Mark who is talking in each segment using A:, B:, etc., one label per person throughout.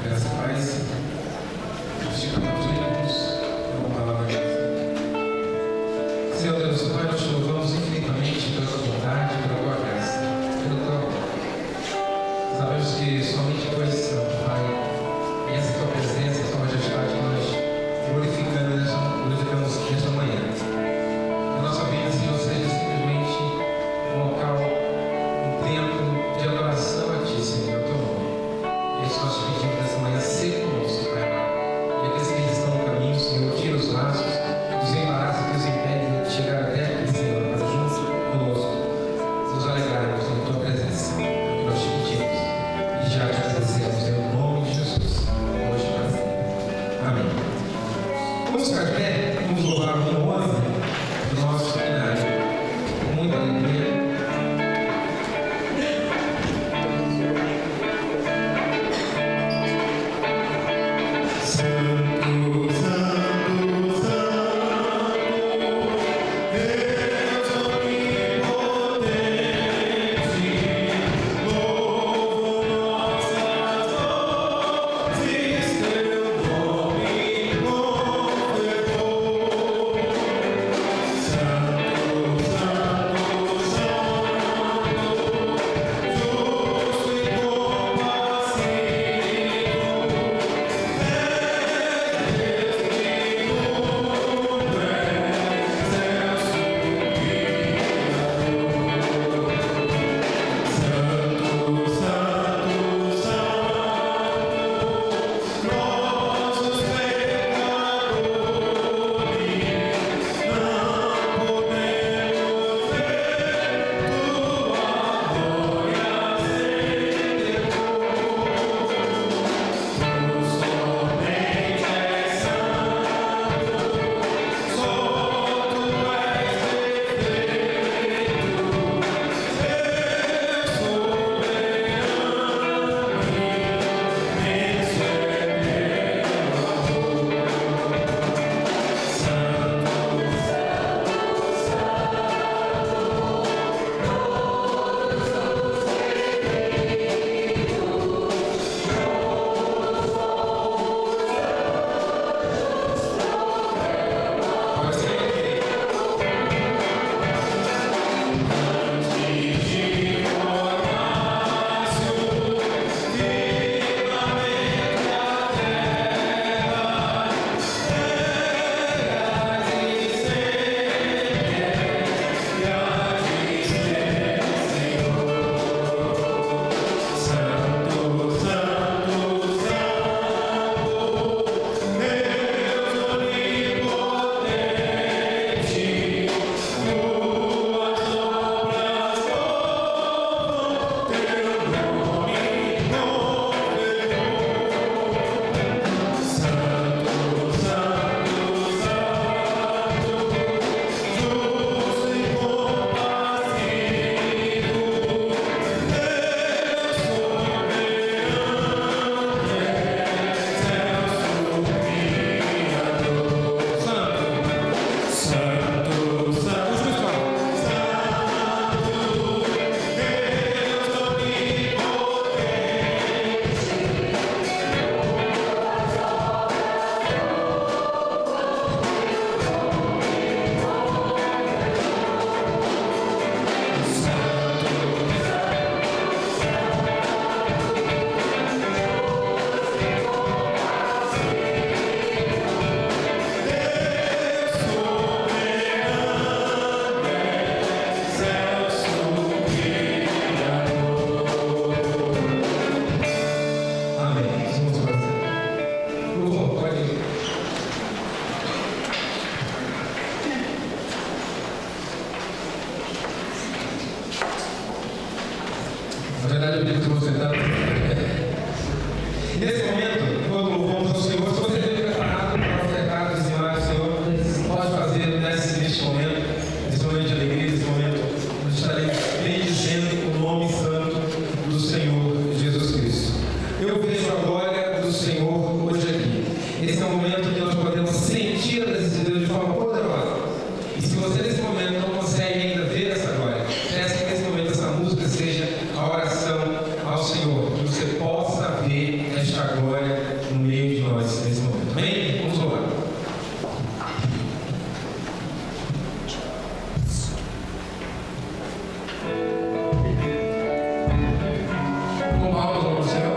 A: Graça e paz. Esticamos juntos uma palavra de Deus. Senhor Deus, Pai, nós te louvamos infinitamente pela tua bondade, pela tua graça, pelo teu amor. Sabemos que somente tu és santo, Pai, e essa tua presença, essa tua majestade, nós glorificamos nesta manhã. Que a nossa vida, Senhor, seja simplesmente um local, um tempo de adoração a ti, Senhor, ao teu nome. É isso que nós pedimos nessa manhã, ser conosco, Pai amado. E aqueles que estão no caminho, Senhor, tira os laços, os embaraços que os impedem de chegar até aqui. de você estar. Nesse momento, quando louvamos ao Senhor, se você estiver preparado para ofertar, dizimar o Senhor, pode fazer neste momento, nesse momento de alegria, nesse momento onde estaremos bendizendo o nome santo do Senhor Jesus Cristo. Eu vejo a glória do Senhor hoje aqui. Esse é o momento que nós podemos sentir a presença de Deus de forma poderosa. E se você nesse momento não consegue ainda ver essa glória, peça que nesse momento essa música seja a oração ao Senhor, que você possa ver esta glória no meio de nós nesse momento. Amém? Vamos louvar. Com palmas ao Senhor.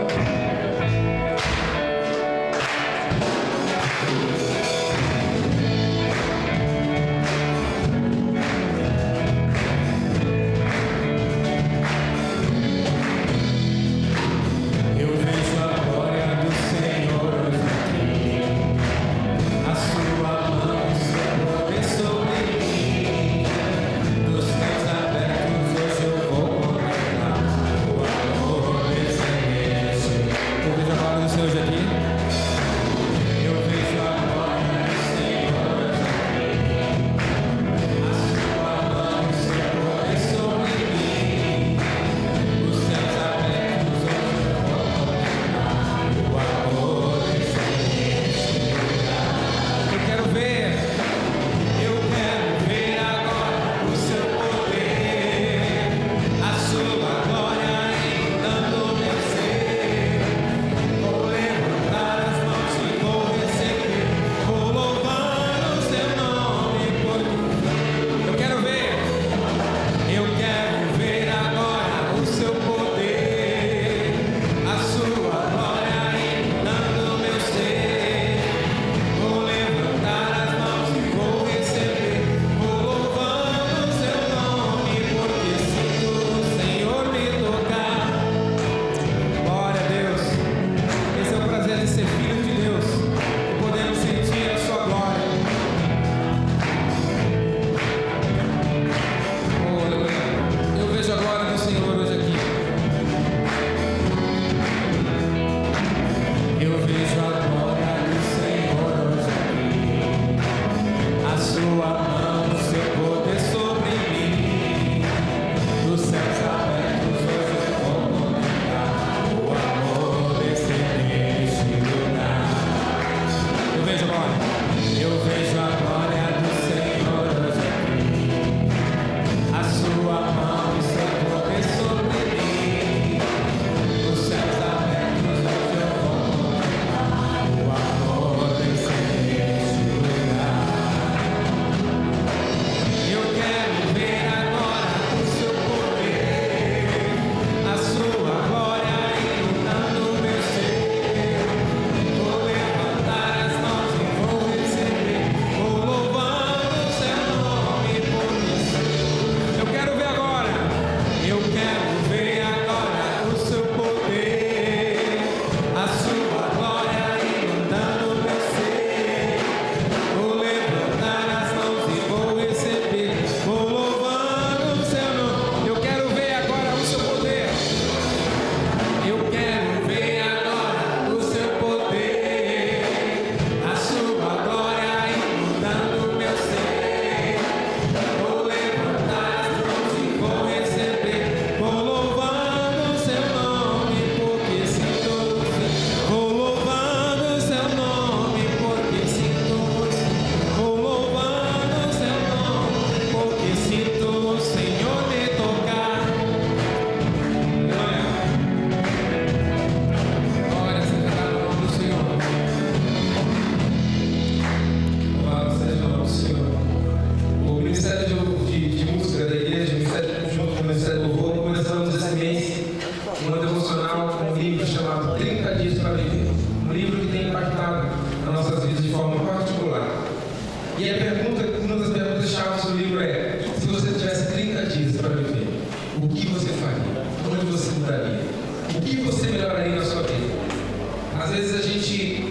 A: Às vezes a gente,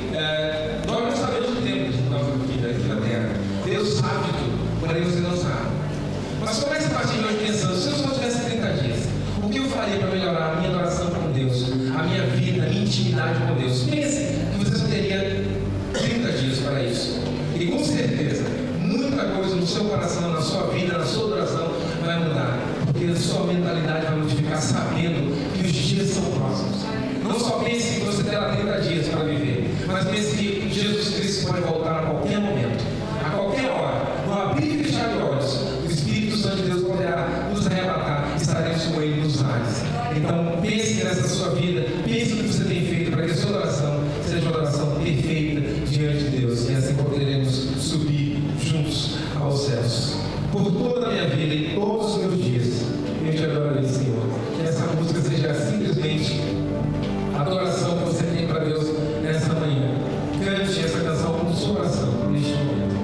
A: nós não sabemos o tempo de nossa vida aqui na Terra. Deus sabe de tudo, porém você não sabe. Mas comece a partir de hoje pensando, se eu só tivesse 30 dias, o que eu faria para melhorar a minha relação com Deus? a minha vida, a minha intimidade com Deus. Pense que você só teria 30 dias para isso. E com certeza, muita coisa no seu coração, na sua vida, na sua oração vai mudar. Porque a sua mentalidade vai modificar sabendo que os dias são próximos. Não só pense que você terá 30 dias para viver, mas pense que Jesus Cristo pode voltar a qualquer momento, a qualquer hora. No abrir e fechar de olhos, o Espírito Santo de Deus poderá nos arrebatar e estaremos com Ele nos ares. Então pense nessa sua vida, pense no que você tem feito para que a sua oração seja uma oração perfeita diante de Deus, e assim poderemos subir juntos aos céus. Por toda a minha vida e todos os meus dias, eu te adoro, Senhor. Que essa música seja simplesmente a adoração que você tem para Deus nessa manhã. Cante essa canção com o seu coração neste momento.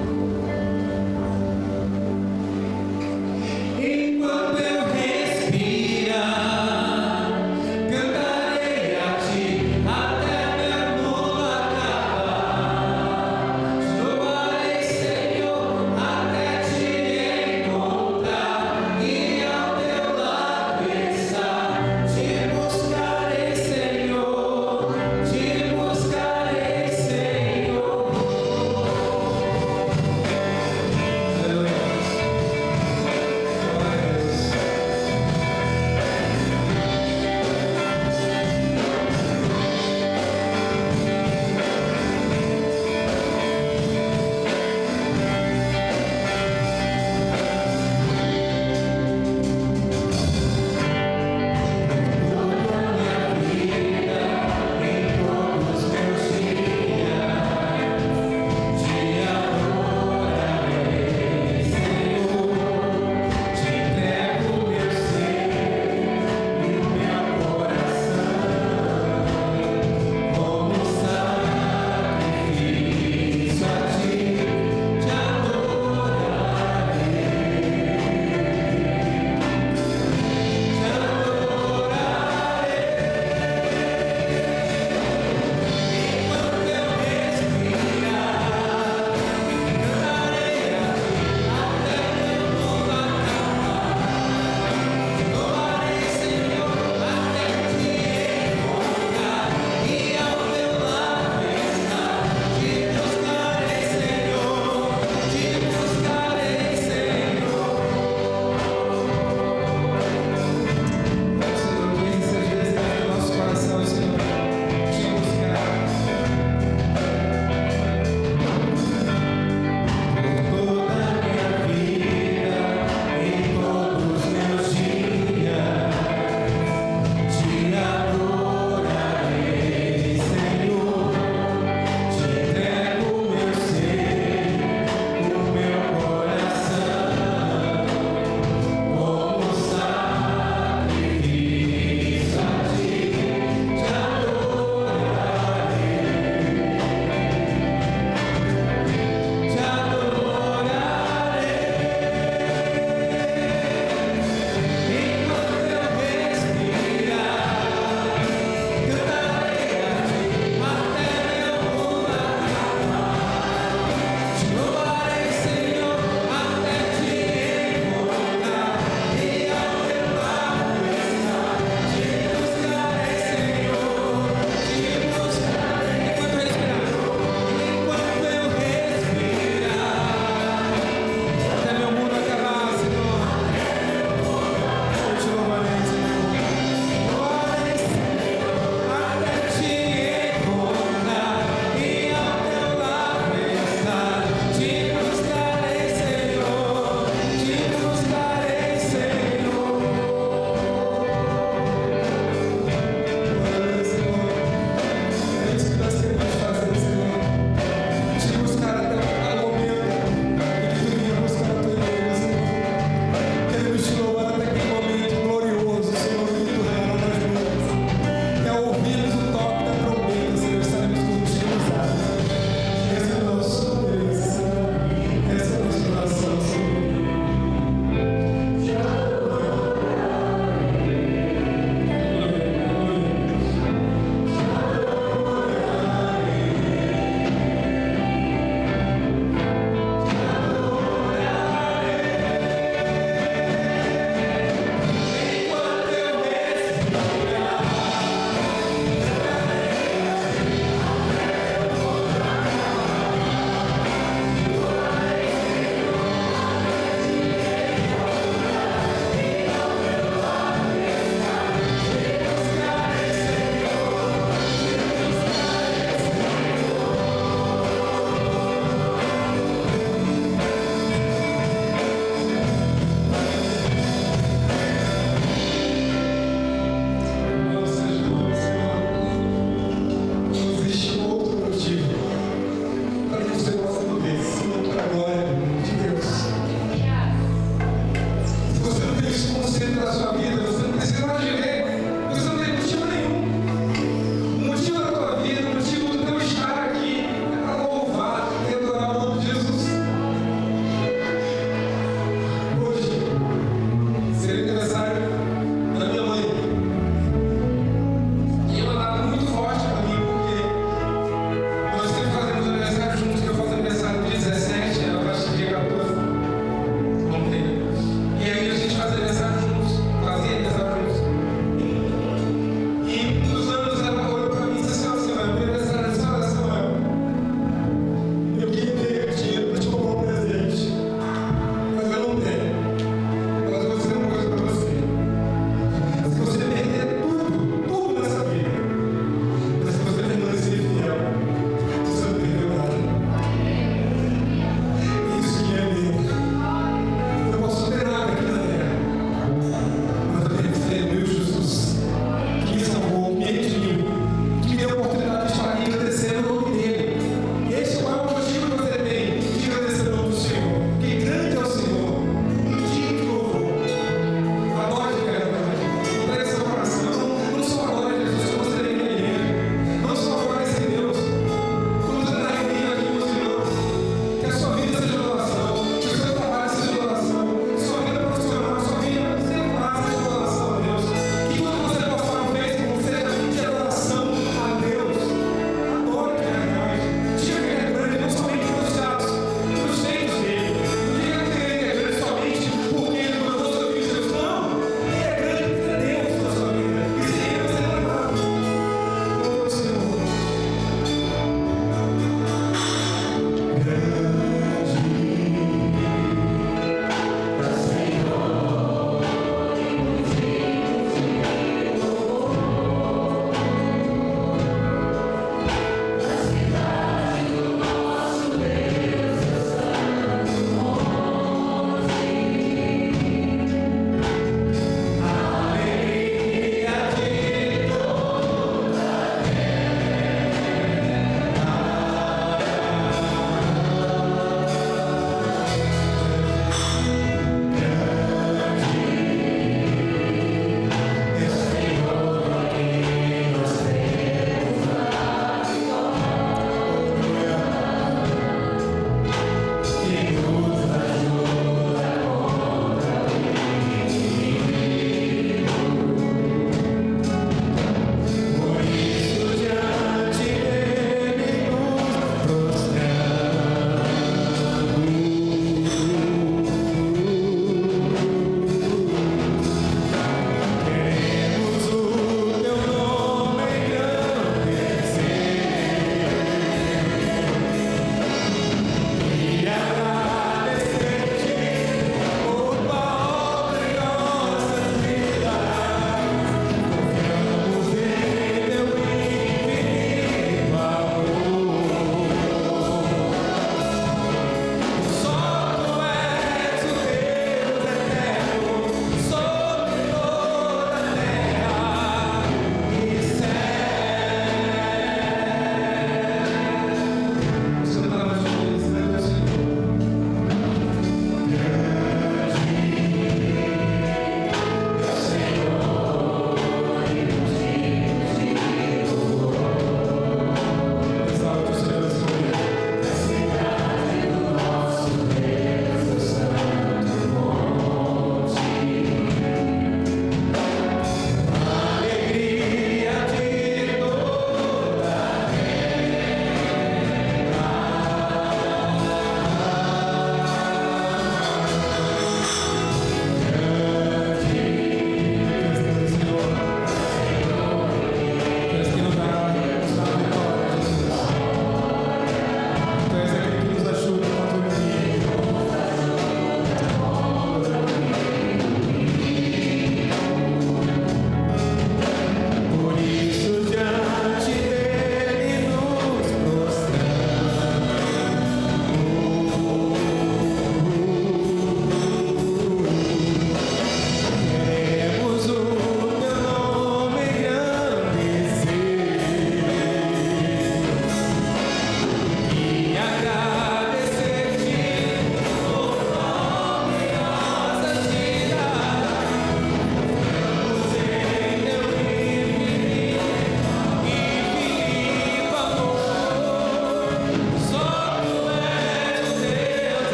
A: Enquanto eu respirar, cantarei a Ti até meu mundo acabar. Te louvarei, Senhor, até Te encontrar e ao Teu lado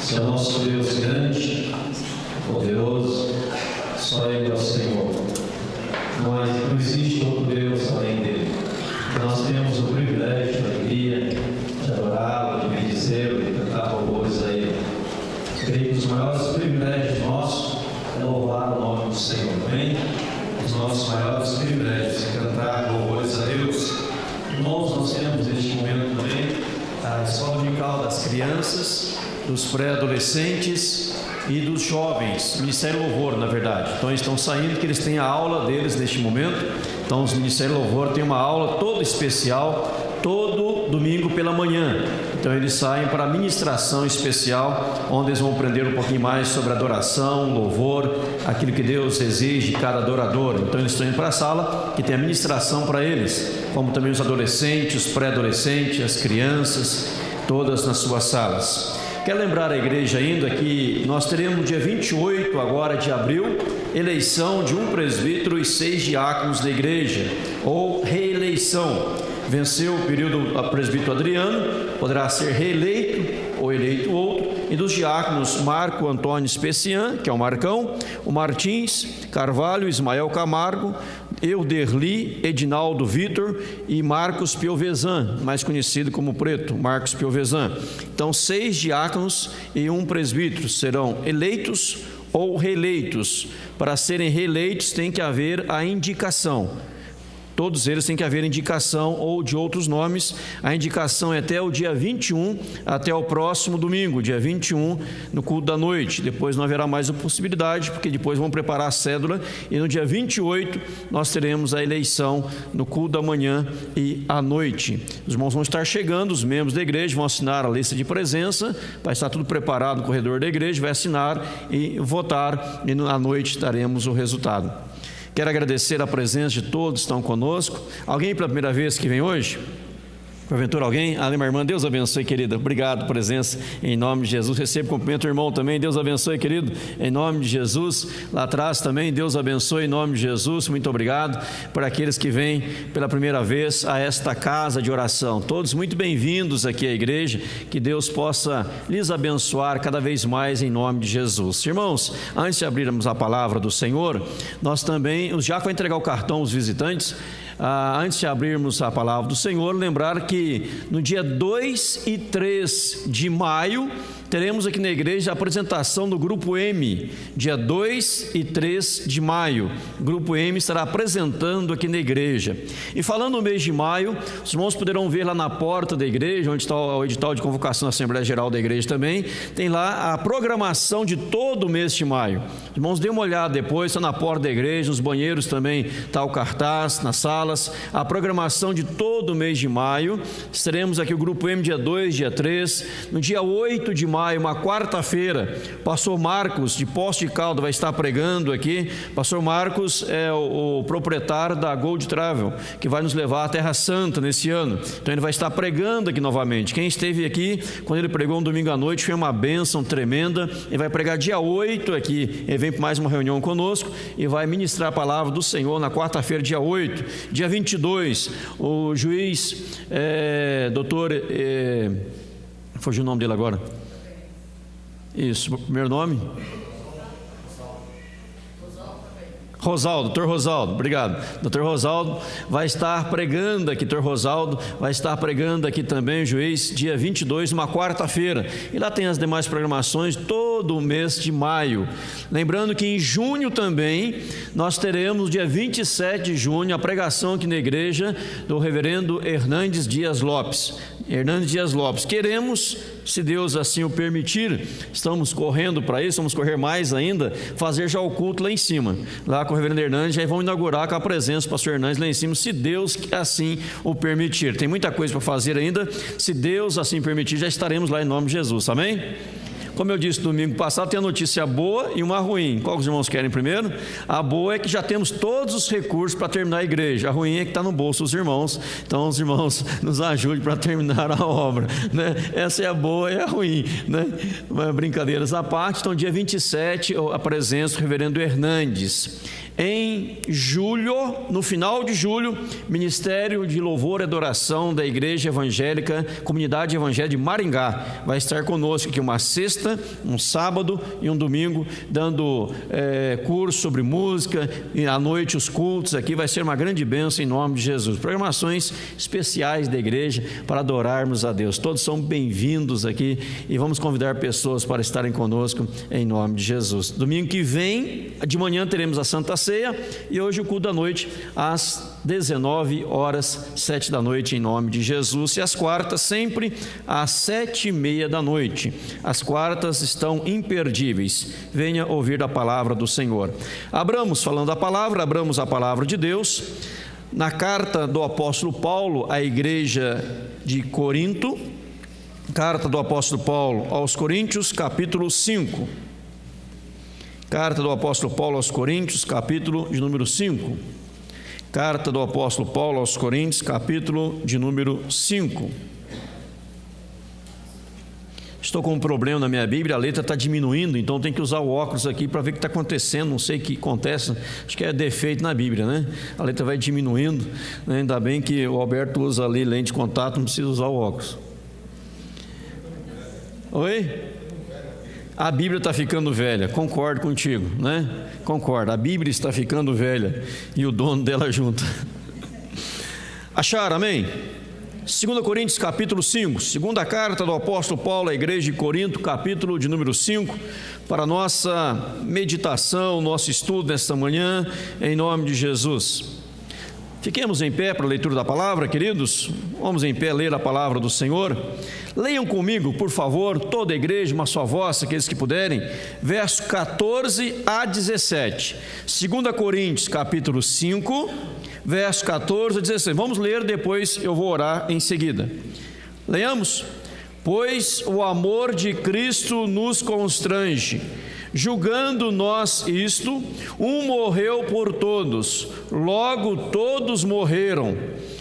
B: Você é o nosso Deus grande, poderoso, só Ele é o Senhor. Não existe outro Deus além dele. Nós temos o privilégio, a alegria de adorá-lo, de bendizê-lo, de cantar louvores a Ele. Creio que os maiores privilégios nossos é louvar o nome do Senhor, amém? Os nossos maiores privilégios é cantar louvores a Deus. Nós temos neste momento também a escola dominical das crianças, dos pré-adolescentes e dos jovens, Ministério Louvor, na verdade. Então eles estão saindo, que eles têm a aula deles neste momento. Então os Ministério Louvor tem uma aula toda especial, todo domingo pela manhã. Então eles saem para a ministração especial, onde eles vão aprender um pouquinho mais sobre adoração, louvor, aquilo que Deus exige de cada adorador. Então eles estão indo para a sala que tem a ministração para eles, como também os adolescentes, os pré-adolescentes, as crianças, todas nas suas salas. Quero lembrar a igreja ainda que nós teremos no dia 28 agora de abril, eleição de um presbítero e 6 diáconos da igreja, ou reeleição. Venceu o período do presbítero Adriano, poderá ser reeleito ou eleito outro. E dos diáconos, Marco Antônio Especian, que é o Marcão, o Martins Carvalho, Ismael Camargo, Euderli, Edinaldo Vitor e Marcos Piovesan, mais conhecido como Preto, Marcos Piovesan. Então 6 diáconos e um presbítero serão eleitos ou reeleitos. Para serem reeleitos tem que haver a indicação. Todos eles têm que haver indicação ou de outros nomes. A indicação é até o dia 21, até o próximo domingo, dia 21, no culto da noite. Depois não haverá mais a possibilidade, porque depois vão preparar a cédula. E no dia 28, nós teremos a eleição no culto da manhã e à noite. Os irmãos vão estar chegando, os membros da igreja vão assinar a lista de presença. Vai estar tudo preparado no corredor da igreja, vai assinar e votar. E à noite estaremos o resultado. Quero agradecer a presença de todos que estão conosco. Alguém pela primeira vez que vem hoje? Porventura alguém? Ali, minha irmã, Deus abençoe, querida. Obrigado por presença, em nome de Jesus. Recebo cumprimento do irmão também. Deus abençoe, querido, em nome de Jesus. Lá atrás também, Deus abençoe, em nome de Jesus. Muito obrigado por aqueles que vêm pela primeira vez a esta casa de oração. Todos muito bem-vindos aqui à igreja. Que Deus possa lhes abençoar cada vez mais, em nome de Jesus. Irmãos, antes de abrirmos a palavra do Senhor, nós também, os diáconos vão entregar o cartão aos visitantes. Antes de abrirmos a palavra do Senhor, lembrar que no dia 2 e 3 de maio, teremos aqui na igreja a apresentação do Grupo M, dia 2 e 3 de maio. O Grupo M estará apresentando aqui na igreja. E falando no mês de maio, os irmãos poderão ver lá na porta da igreja, onde está o edital de convocação da Assembleia Geral da igreja também, tem lá a programação de todo o mês de maio. Os irmãos dêem uma olhada depois, está na porta da igreja, nos banheiros também está o cartaz, nas salas, a programação de todo o mês de maio. Estaremos aqui o Grupo M dia 2, dia 3, no dia 8 de maio, uma quarta-feira, pastor Marcos de Poços de Caldas vai estar pregando aqui. Pastor Marcos é o proprietário da Gold Travel, que vai nos levar à Terra Santa nesse ano. Então ele vai estar pregando aqui novamente. Quem esteve aqui, quando ele pregou um domingo à noite, foi uma bênção tremenda. Ele vai pregar dia 8 aqui, ele vem para mais uma reunião conosco e vai ministrar a palavra do Senhor na quarta-feira, dia 8. Dia 22, o juiz, doutor, fugiu o nome dele agora. Isso, primeiro nome? Rosaldo, doutor Rosaldo, obrigado. Doutor Rosaldo vai estar pregando aqui, doutor Rosaldo vai estar pregando aqui também, juiz, dia 22, uma quarta-feira. E lá tem as demais programações todo o mês de maio. Lembrando que em junho também nós teremos, dia 27 de junho, a pregação aqui na igreja do reverendo Hernandes Dias Lopes. Hernandes Dias Lopes. Queremos, se Deus assim o permitir, estamos correndo para isso, vamos correr mais ainda, fazer já o culto lá em cima. Lá com o reverendo Hernandes, já vão inaugurar com a presença do pastor Hernandes lá em cima, se Deus assim o permitir. Tem muita coisa para fazer ainda, se Deus assim permitir, já estaremos lá em nome de Jesus, amém? Como eu disse domingo passado, tem a notícia boa e uma ruim. Qual que os irmãos querem primeiro? A boa é que já temos todos os recursos para terminar a igreja. A ruim é que está no bolso dos irmãos. Então os irmãos nos ajudem para terminar a obra, né? Essa é a boa e a ruim, né? Brincadeiras à parte. Então dia 27, a presença do reverendo Hernandes.
C: em julho, no final de julho, Ministério de Louvor e Adoração da Igreja Evangélica, Comunidade Evangélica de Maringá, vai estar conosco aqui uma sexta, um sábado e um domingo, dando curso sobre música, e à noite os cultos aqui, vai ser uma grande bênção em nome de Jesus. Programações especiais da igreja para adorarmos a Deus. Todos são bem-vindos aqui e vamos convidar pessoas para estarem conosco em nome de Jesus. Domingo que vem, de manhã, teremos a Santa Ceia e hoje o culto da noite às 19 horas, 7 da noite, em nome de Jesus. E as quartas sempre às 7:30 da noite. As quartas estão imperdíveis. Venha ouvir a palavra do Senhor. Abramos falando a palavra, abramos a palavra de Deus na carta do apóstolo Paulo à igreja de Corinto. Carta do apóstolo Paulo aos Coríntios, capítulo 5. Carta do apóstolo Paulo aos Coríntios, capítulo de número 5. Carta do apóstolo Paulo aos Coríntios, capítulo de número 5. Estou com um problema na minha Bíblia, a letra está diminuindo, então tem que usar o óculos aqui para ver o que está acontecendo. Não sei o que acontece, acho que é defeito na Bíblia, né? A letra vai diminuindo, né? Ainda bem que o Alberto usa ali lente de contato, não precisa usar o óculos. Oi? A Bíblia está ficando velha, concordo contigo, né? Concordo, a Bíblia está ficando velha e o dono dela junto. Acharam, amém? 2 Coríntios capítulo 5, segunda carta do apóstolo Paulo à igreja de Corinto, capítulo de número 5, para nossa meditação, nosso estudo nesta manhã, em nome de Jesus. Fiquemos em pé para a leitura da palavra, queridos. Vamos em pé ler a palavra do Senhor. Leiam comigo, por favor, toda a igreja, uma só voz, aqueles que puderem, verso 14 a 17. 2 Coríntios, capítulo 5, verso 14 a 16. Vamos ler, depois eu vou orar em seguida. Leiamos. Pois o amor de Cristo nos constrange, julgando nós isto, um morreu por todos, logo todos morreram,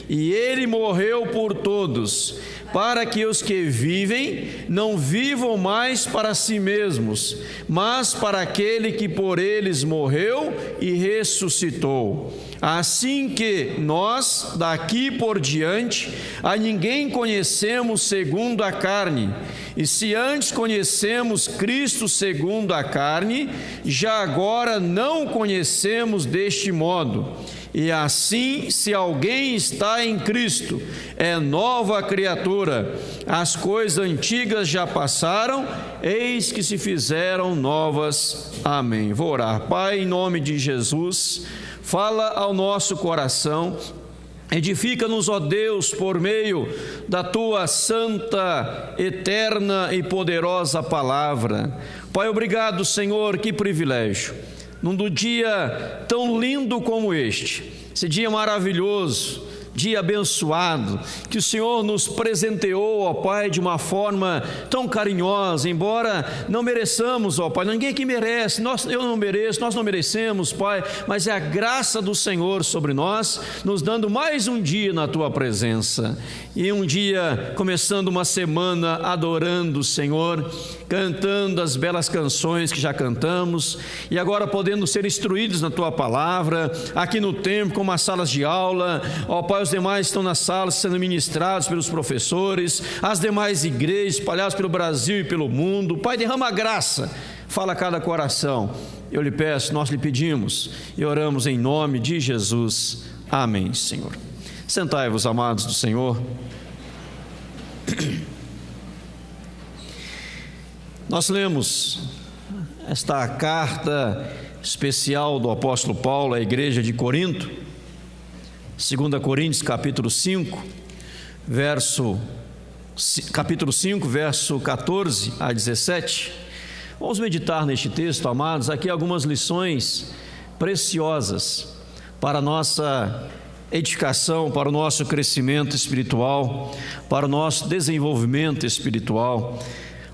C: e ele morreu por todos, para que os que vivem não vivam mais para si mesmos, mas para aquele que por eles morreu e ressuscitou. Assim que nós, daqui por diante, a ninguém conhecemos segundo a carne, e se antes conhecemos Cristo segundo a carne, já agora não conhecemos deste modo. E assim, se alguém está em Cristo, é nova criatura. As coisas antigas já passaram, eis que se fizeram novas. Amém. Vou orar. Pai, em nome de Jesus, fala ao nosso coração. Edifica-nos, ó Deus, por meio da Tua santa, eterna e poderosa palavra. Pai, obrigado, Senhor, que privilégio. Num dia tão lindo como este, esse dia maravilhoso, dia abençoado, que o Senhor nos presenteou, ó Pai, de uma forma tão carinhosa, embora não mereçamos, ó Pai, ninguém aqui merece, eu não mereço, nós não merecemos, Pai, mas é a graça do Senhor sobre nós, nos dando mais um dia na Tua presença, e um dia começando uma semana adorando o Senhor, cantando as belas canções que já cantamos, e agora podendo ser instruídos na Tua palavra, aqui no templo, como as salas de aula, ó Pai, os demais estão nas salas sendo ministrados pelos professores, as demais igrejas espalhadas pelo Brasil e pelo mundo. Pai, derrama graça, fala a cada coração. Eu lhe peço, nós lhe pedimos e oramos em nome de Jesus. Amém, Senhor. Sentai-vos, amados do Senhor. Nós lemos esta carta especial do apóstolo Paulo à igreja de Corinto, 2 Coríntios capítulo 5, verso 14 a 17. Vamos meditar neste texto, amados. Aqui algumas lições preciosas para a nossa edificação, para o nosso crescimento espiritual, para o nosso desenvolvimento espiritual.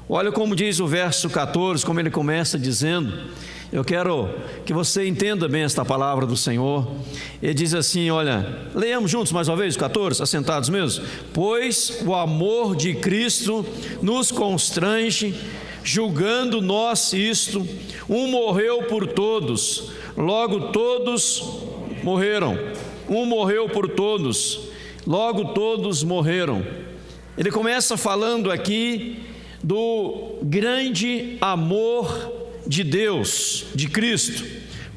C: Olha como diz o verso 14, como ele começa dizendo. Eu quero que você entenda bem esta palavra do Senhor. Ele diz assim, olha, leiamos juntos mais uma vez o 14, assentados mesmo. Pois o amor de Cristo nos constrange, julgando nós isto, um morreu por todos, logo todos morreram. Um morreu por todos, logo todos morreram. Ele começa falando aqui do grande amor de Deus, de Cristo,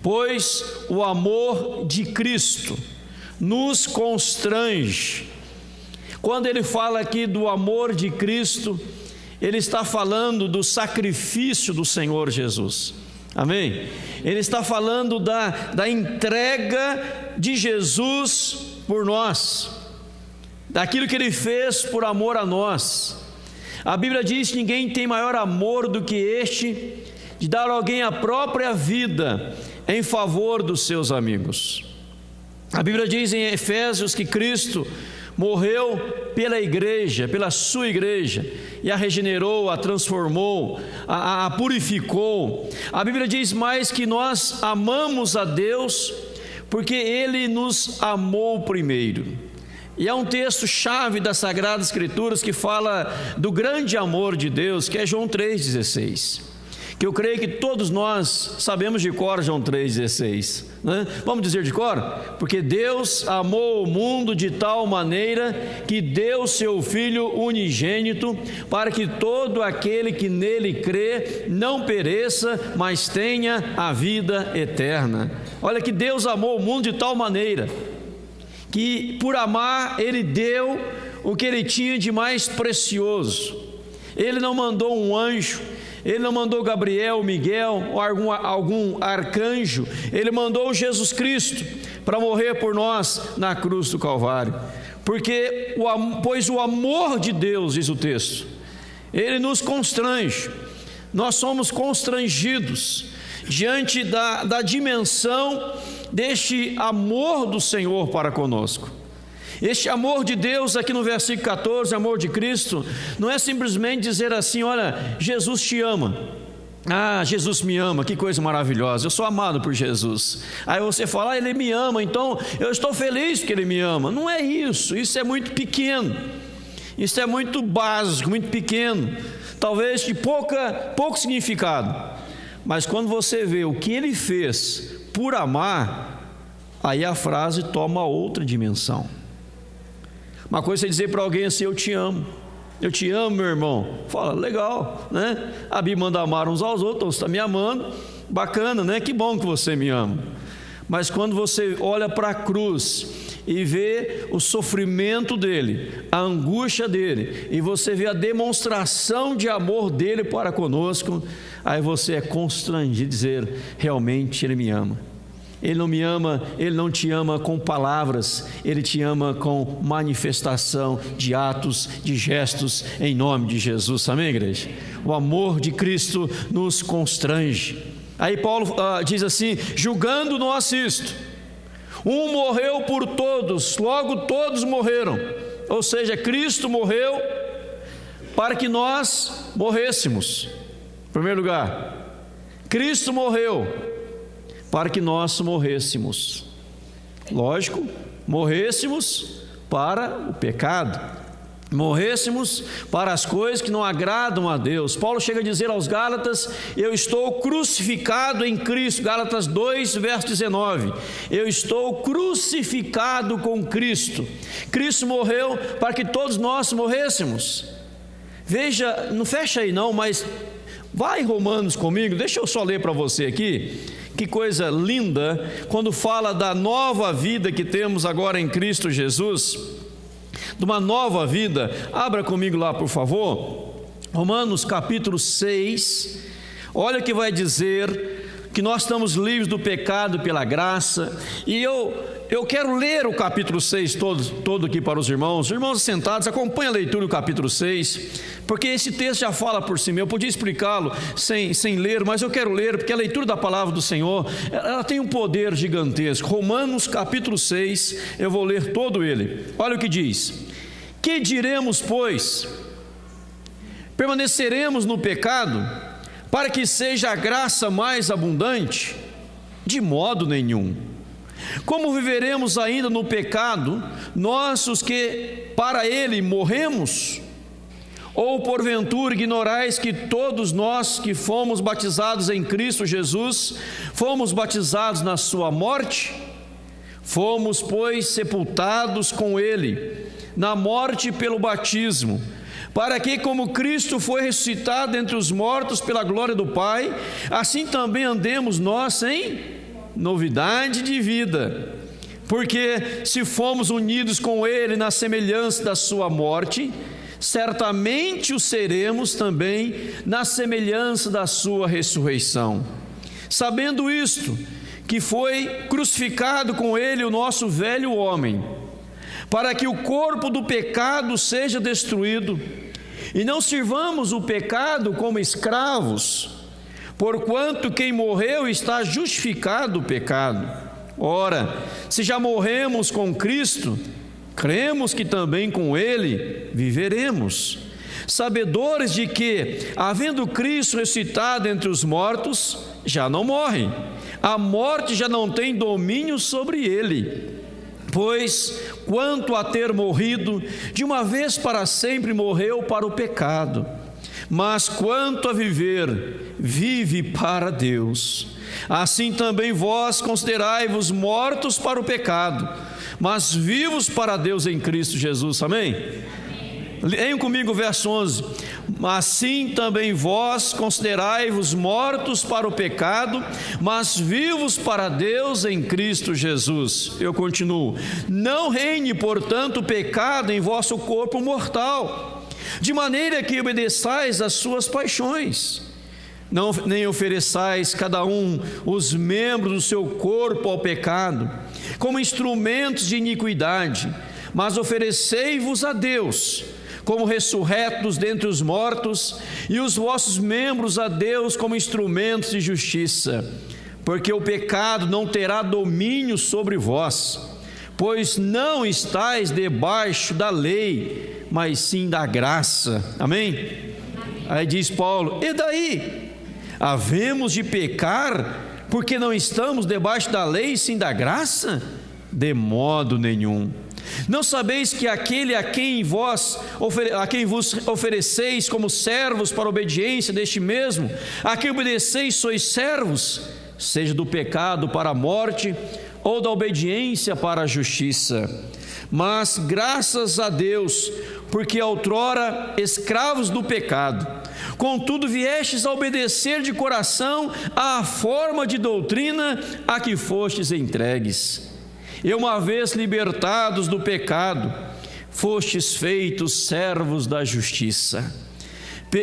C: pois o amor de Cristo nos constrange. Quando ele fala aqui do amor de Cristo, ele está falando do sacrifício do Senhor Jesus, amém? Ele está falando da entrega de Jesus por nós, daquilo que ele fez por amor a nós. A Bíblia diz que ninguém tem maior amor do que este, de dar a alguém a própria vida em favor dos seus amigos. A Bíblia diz em Efésios que Cristo morreu pela igreja, pela sua igreja, e a regenerou, a transformou, a purificou. A Bíblia diz mais que nós amamos a Deus porque Ele nos amou primeiro. E é um texto chave das Sagradas Escrituras que fala do grande amor de Deus, que é João 3,16. Que eu creio que todos nós sabemos de cor João 3,16, né? Vamos dizer de cor? Porque Deus amou o mundo de tal maneira que deu seu Filho unigênito, para que todo aquele que nele crê não pereça, mas tenha a vida eterna. Olha que Deus amou o mundo de tal maneira que por amar Ele deu o que Ele tinha de mais precioso. Ele não mandou um anjo, Ele não mandou Gabriel, Miguel ou algum arcanjo. Ele mandou Jesus Cristo para morrer por nós na cruz do Calvário. Pois o amor de Deus, diz o texto, Ele nos constrange. Nós somos constrangidos diante da dimensão deste amor do Senhor para conosco. Este amor de Deus aqui no versículo 14, amor de Cristo, não é simplesmente dizer assim: olha, Jesus te ama. Ah, Jesus me ama, que coisa maravilhosa, eu sou amado por Jesus. Aí você fala: Ele me ama, então eu estou feliz porque Ele me ama. Não é isso, isso é muito pequeno, isso é muito básico, muito pequeno, talvez de pouco significado. Mas quando você vê o que Ele fez por amar, aí a frase toma outra dimensão. Uma coisa é dizer para alguém assim: eu te amo, meu irmão. Fala, legal, né? A Bíblia manda amar uns aos outros, então você está me amando, bacana, né? Que bom que você me ama. Mas quando você olha para a cruz e vê o sofrimento dele, a angústia dele, e você vê a demonstração de amor dele para conosco, aí você é constrangido a dizer: realmente Ele me ama. Ele não me ama, Ele não te ama com palavras, Ele te ama com manifestação de atos, de gestos, em nome de Jesus, amém, igreja? O amor de Cristo nos constrange. Aí Paulo diz assim: julgando nós isto, um morreu por todos, logo todos morreram. Ou seja, Cristo morreu para que nós morrêssemos. Em primeiro lugar, Cristo morreu para que nós morrêssemos. Lógico, morrêssemos para o pecado, morrêssemos para as coisas que não agradam a Deus. Paulo chega a dizer aos Gálatas: eu estou crucificado em Cristo. Gálatas 2, verso 19. Eu estou crucificado com Cristo. Cristo morreu para que todos nós morrêssemos. Veja, não fecha aí não, mas vai em Romanos comigo, deixa eu só ler para você aqui. Que coisa linda, quando fala da nova vida que temos agora em Cristo Jesus, de uma nova vida. Abra comigo lá, por favor, Romanos capítulo 6, olha o que vai dizer, que nós estamos livres do pecado pela graça. E eu quero ler o capítulo 6 todo aqui para os irmãos sentados, acompanha a leitura do capítulo 6, porque esse texto já fala por si mesmo. Eu podia explicá-lo sem ler, mas eu quero ler, porque a leitura da palavra do Senhor, ela tem um poder gigantesco. Romanos capítulo 6, eu vou ler todo ele. Olha o que diz: que diremos, pois? Permaneceremos no pecado para que seja a graça mais abundante? De modo nenhum. Como viveremos ainda no pecado, nós os que para ele morremos? Ou porventura ignorais que todos nós que fomos batizados em Cristo Jesus, fomos batizados na sua morte? Fomos, pois, sepultados com Ele, na morte pelo batismo, para que, como Cristo foi ressuscitado entre os mortos pela glória do Pai, assim também andemos nós em novidade de vida. Porque se fomos unidos com Ele na semelhança da sua morte, certamente o seremos também na semelhança da sua ressurreição. Sabendo isto, que foi crucificado com Ele o nosso velho homem, para que o corpo do pecado seja destruído, e não sirvamos o pecado como escravos, porquanto quem morreu está justificado do pecado. Ora, se já morremos com Cristo, cremos que também com Ele viveremos, sabedores de que, havendo Cristo ressuscitado entre os mortos, já não morre, a morte já não tem domínio sobre ele. Pois, quanto a ter morrido, de uma vez para sempre morreu para o pecado, mas quanto a viver, vive para Deus. Assim também vós considerai-vos mortos para o pecado, mas vivos para Deus em Cristo Jesus. Amém? Leiam comigo o verso 11. Assim também vós considerai-vos mortos para o pecado, mas vivos para Deus em Cristo Jesus. Eu continuo. Não reine, portanto, o pecado em vosso corpo mortal, de maneira que obedeçais às suas paixões. Não, nem ofereçais cada um os membros do seu corpo ao pecado, como instrumentos de iniquidade, mas oferecei-vos a Deus, como ressurretos dentre os mortos, e os vossos membros a Deus como instrumentos de justiça, porque o pecado não terá domínio sobre vós, pois não estáis debaixo da lei, mas sim da graça. Amém? Aí diz Paulo: e daí? Havemos de pecar porque não estamos debaixo da lei, sim da graça? De modo nenhum. Não sabeis que aquele a quem vos ofereceis como servos para a obediência deste mesmo, a quem obedeceis sois servos, seja do pecado para a morte, ou da obediência para a justiça? Mas graças a Deus, porque outrora escravos do pecado, contudo viestes a obedecer de coração à forma de doutrina a que fostes entregues. E uma vez libertados do pecado, fostes feitos servos da justiça.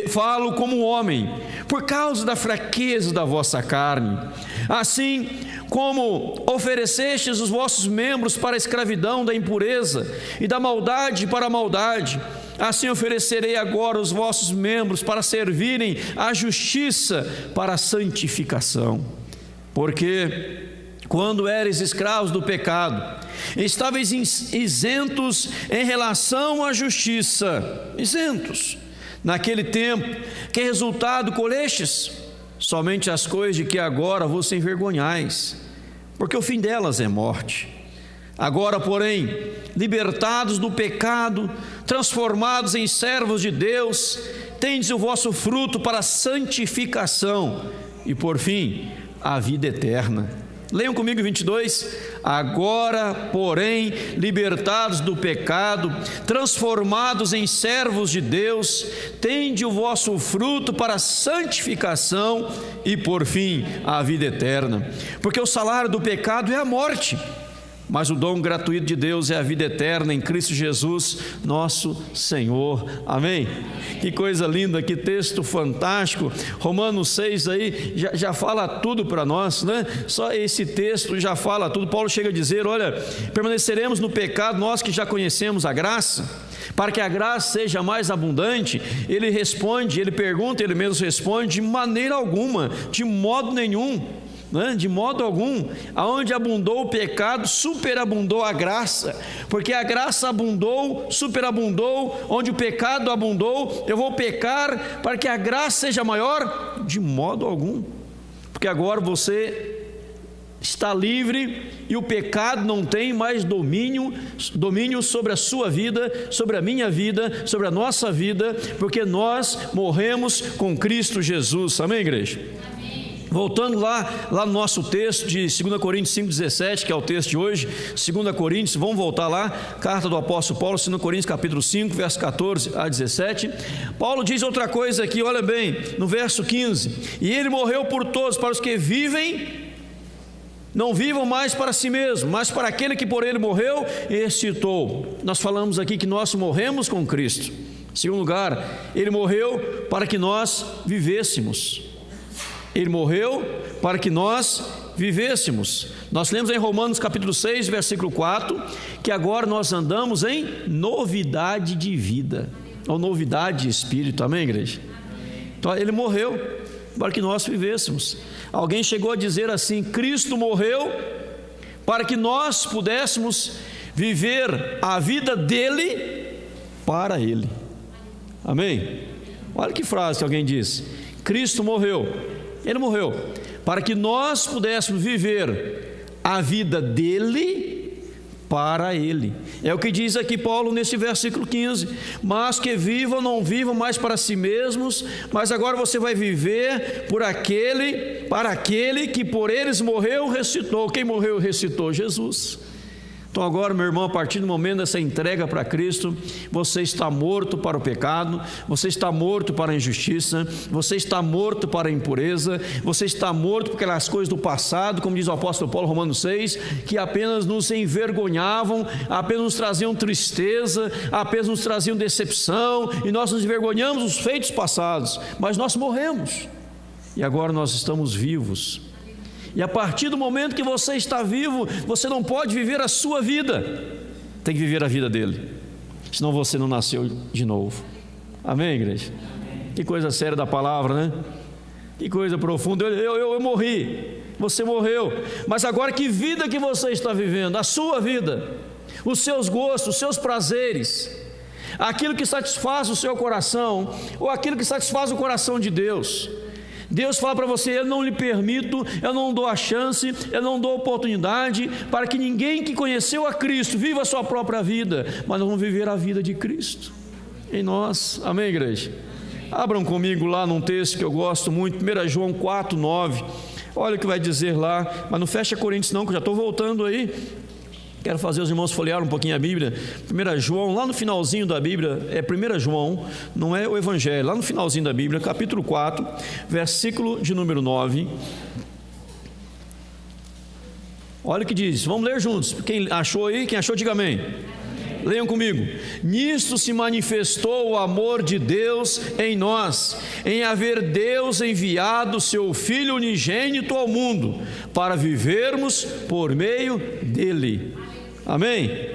C: Falo como homem, por causa da fraqueza da vossa carne. Assim como oferecestes os vossos membros para a escravidão da impureza e da maldade para a maldade, assim oferecerei agora os vossos membros para servirem à justiça para a santificação. Porque quando eres escravos do pecado, estáveis isentos em relação à justiça. Isentos. Naquele tempo, que resultado colhestes? Somente as coisas de que agora vos envergonhais, porque o fim delas é morte. Agora, porém, libertados do pecado, transformados em servos de Deus, tendes o vosso fruto para a santificação e, por fim, a vida eterna. Leiam comigo 22. Agora, porém, libertados do pecado, transformados em servos de Deus, tende o vosso fruto para a santificação e, por fim, a vida eterna. Porque o salário do pecado é a morte, mas o dom gratuito de Deus é a vida eterna em Cristo Jesus, nosso Senhor. Amém? Que coisa linda, que texto fantástico. Romanos 6 aí já fala tudo para nós, né? Só esse texto já fala tudo. Paulo chega a dizer: olha, permaneceremos no pecado, nós que já conhecemos a graça, para que a graça seja mais abundante. Ele responde, ele pergunta, ele mesmo responde: de maneira alguma, de modo nenhum. De modo algum. Aonde abundou o pecado, superabundou a graça, porque a graça abundou, superabundou. Onde o pecado abundou, eu vou pecar para que a graça seja maior? De modo algum. Porque agora você está livre e o pecado não tem mais domínio sobre a sua vida, sobre a minha vida, sobre a nossa vida, porque nós morremos com Cristo Jesus. Amém, igreja? Amém. Voltando lá no nosso texto de 2 Coríntios 5,17, que é o texto de hoje, 2 Coríntios, vamos voltar lá, carta do apóstolo Paulo, 2 Coríntios capítulo 5, verso 14 a 17, Paulo diz outra coisa aqui, olha bem, no verso 15, e ele morreu por todos, para os que vivem, não vivam mais para si mesmo, mas para aquele que por ele morreu e ressuscitou. Nós falamos aqui que nós morremos com Cristo. Em segundo lugar, ele morreu para que nós vivêssemos. Ele morreu para que nós vivêssemos. Nós lemos em Romanos capítulo 6, versículo 4, que agora nós andamos em novidade de vida, ou novidade de espírito. Amém, igreja? Então ele morreu para que nós vivêssemos. Alguém chegou a dizer assim: Cristo morreu para que nós pudéssemos viver a vida dele para ele. Amém? Olha que frase que alguém disse: Cristo morreu, ele morreu para que nós pudéssemos viver a vida dele para ele. É o que diz aqui Paulo nesse versículo 15: mas que vivam, não vivam mais para si mesmos, mas agora você vai viver para aquele que por eles morreu e ressuscitou. Quem morreu e ressuscitou? Jesus. Então agora, meu irmão, a partir do momento dessa entrega para Cristo, você está morto para o pecado, você está morto para a injustiça, você está morto para a impureza, você está morto por aquelas coisas do passado, como diz o apóstolo Paulo, Romanos 6, que apenas nos envergonhavam, apenas nos traziam tristeza, apenas nos traziam decepção, e nós nos envergonhamos dos feitos passados, mas nós morremos, e agora nós estamos vivos. E a partir do momento que você está vivo, você não pode viver a sua vida, tem que viver a vida dele, senão você não nasceu de novo. Amém, igreja? Amém. Que coisa séria da palavra, né? Que coisa profunda. Eu morri, você morreu, mas agora que vida que você está vivendo? A sua vida, os seus gostos, os seus prazeres, aquilo que satisfaz o seu coração, ou aquilo que satisfaz o coração de Deus. Deus fala para você: eu não lhe permito, eu não dou a chance, eu não dou a oportunidade para que ninguém que conheceu a Cristo viva a sua própria vida, mas nós vamos viver a vida de Cristo em nós. Amém, igreja? Abram comigo lá num texto que eu gosto muito, 1 João 4, 9. Olha o que vai dizer lá, mas não fecha Coríntios não, que eu já estou voltando aí. Quero fazer os irmãos folhear um pouquinho a Bíblia. 1 João, lá no finalzinho da Bíblia, é 1 João, não é o Evangelho, lá no finalzinho da Bíblia, capítulo 4, versículo de número 9. Olha o que diz, vamos ler juntos. Quem achou aí, quem achou, diga amém. Leiam comigo. Nisto se manifestou o amor de Deus em nós, em haver Deus enviado seu Filho unigênito ao mundo, para vivermos por meio dele. Amém?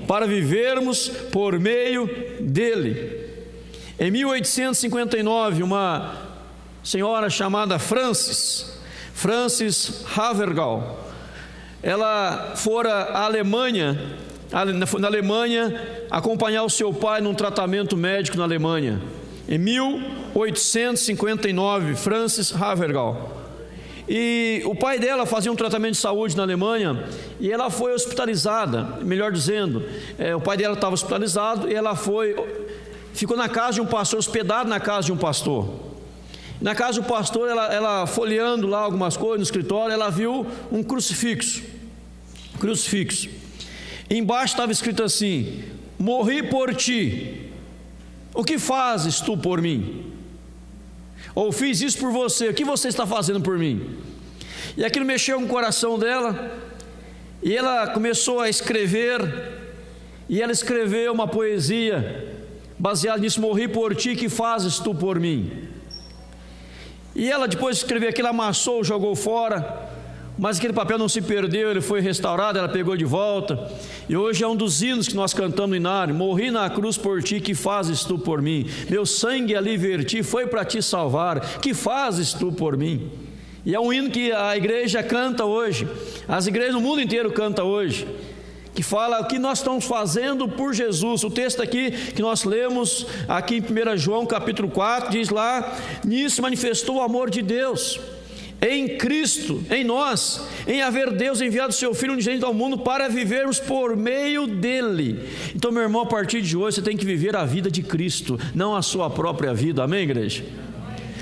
C: Para vivermos por meio dele. Em 1859, uma senhora chamada Frances Havergal, ela fora à Alemanha, na Alemanha, acompanhar o seu pai num tratamento médico na Alemanha. Em 1859, Frances Havergal. E o pai dela fazia um tratamento de saúde na Alemanha, e ela foi hospitalizada, melhor dizendo, o pai dela estava hospitalizado, e ela ficou na casa de um pastor, hospedada na casa de um pastor. Na casa do pastor, ela folheando lá algumas coisas no escritório, ela viu um crucifixo. Embaixo estava escrito assim: morri por ti, o que fazes tu por mim? Ou fiz isso por você, o que você está fazendo por mim? E aquilo mexeu com o coração dela, e ela começou a escrever, e ela escreveu uma poesia baseada nisso: morri por ti, que fazes tu por mim? E ela, depois de escrever aquilo, amassou, jogou fora, mas aquele papel não se perdeu, ele foi restaurado, ela pegou de volta, e hoje é um dos hinos que nós cantamos no inário: morri na cruz por ti, que fazes tu por mim? Meu sangue ali verti, foi para te salvar, que fazes tu por mim? E é um hino que a igreja canta hoje, as igrejas no mundo inteiro cantam hoje, que fala o que nós estamos fazendo por Jesus. O texto aqui que nós lemos aqui em 1 João capítulo 4, diz lá: nisso manifestou o amor de Deus em Cristo, em nós, em haver Deus enviado o seu Filho unigênito ao mundo para vivermos por meio dele. Então, meu irmão, a partir de hoje você tem que viver a vida de Cristo, não a sua própria vida. Amém, igreja?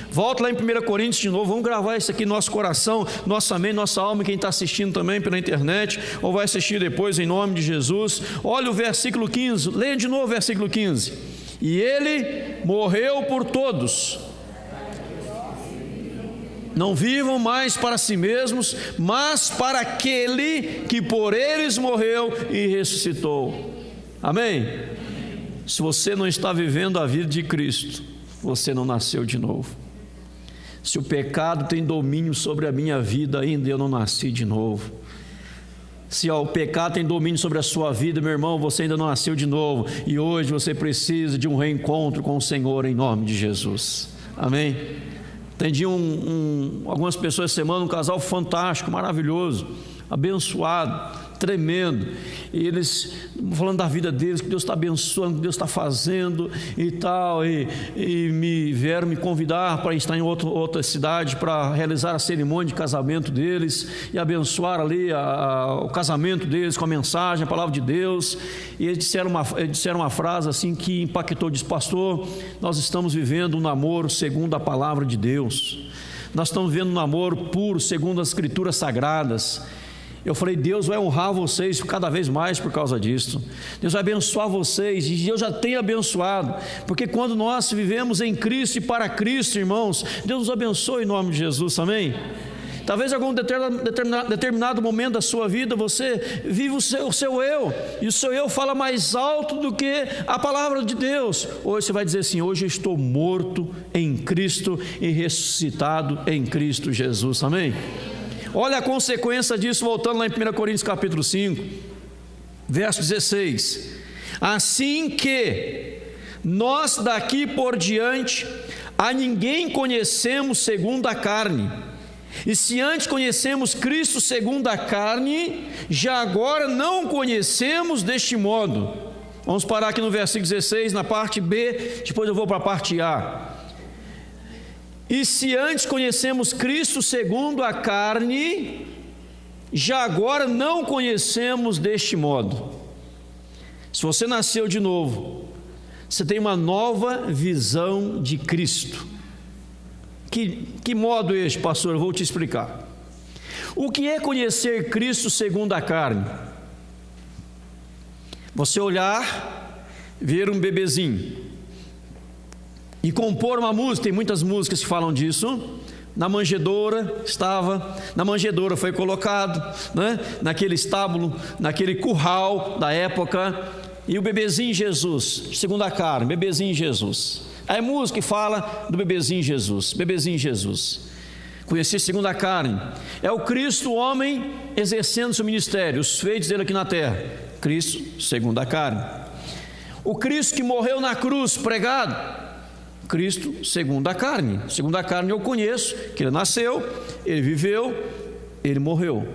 C: Volta lá em 1 Coríntios de novo, vamos gravar isso aqui no nosso coração, nossa mente, nossa alma, quem está assistindo também pela internet, ou vai assistir depois em nome de Jesus. Olha o versículo 15, leia de novo o versículo 15. E ele morreu por todos. Não vivam mais para si mesmos, mas para aquele que por eles morreu e ressuscitou. Amém? Se você não está vivendo a vida de Cristo, você não nasceu de novo. Se o pecado tem domínio sobre a minha vida, ainda eu não nasci de novo. Se o pecado tem domínio sobre a sua vida, meu irmão, você ainda não nasceu de novo. E hoje você precisa de um reencontro com o Senhor em nome de Jesus. Amém? Atendi algumas pessoas essa semana, um casal fantástico, maravilhoso, abençoado, tremendo, e eles falando da vida deles, que Deus está abençoando, que Deus está fazendo e tal, e vieram me convidar para estar em outra cidade para realizar a cerimônia de casamento deles e abençoar ali o casamento deles com a mensagem, a palavra de Deus. E eles disseram uma frase assim que impactou, disse: pastor, nós estamos vivendo um namoro segundo a palavra de Deus, nós estamos vivendo um namoro puro segundo as escrituras sagradas. Eu falei: Deus vai honrar vocês cada vez mais por causa disso. Deus vai abençoar vocês, e Deus já tem abençoado, porque quando nós vivemos em Cristo e para Cristo, irmãos, Deus nos abençoe em nome de Jesus, amém? Talvez em algum determinado momento da sua vida você vive o seu eu, e o seu eu fala mais alto do que a palavra de Deus. Hoje você vai dizer assim: hoje eu estou morto em Cristo e ressuscitado em Cristo Jesus, amém? Olha a consequência disso, voltando lá em 1 Coríntios capítulo 5, verso 16. Assim que nós daqui por diante a ninguém conhecemos segundo a carne, e se antes conhecemos Cristo segundo a carne, já agora não conhecemos deste modo. Vamos parar aqui no versículo 16, na parte B, depois eu vou para a parte A. E se antes conhecemos Cristo segundo a carne, já agora não conhecemos deste modo. Se você nasceu de novo, você tem uma nova visão de Cristo. Que modo este, pastor? Eu vou te explicar. O que é conhecer Cristo segundo a carne? Você olhar, ver um bebezinho e compor uma música. Tem muitas músicas que falam disso. Na manjedoura foi colocado, né, naquele estábulo, naquele curral da época, e o bebezinho Jesus, segundo a carne, bebezinho Jesus. Aí a música fala do bebezinho Jesus. Conhecer segundo a carne é o Cristo, o homem, exercendo seu ministério, os feitos dele aqui na terra. Cristo segundo a carne. O Cristo que morreu na cruz, pregado, Cristo segundo a carne. Segundo a carne eu conheço que ele nasceu, ele viveu, ele morreu.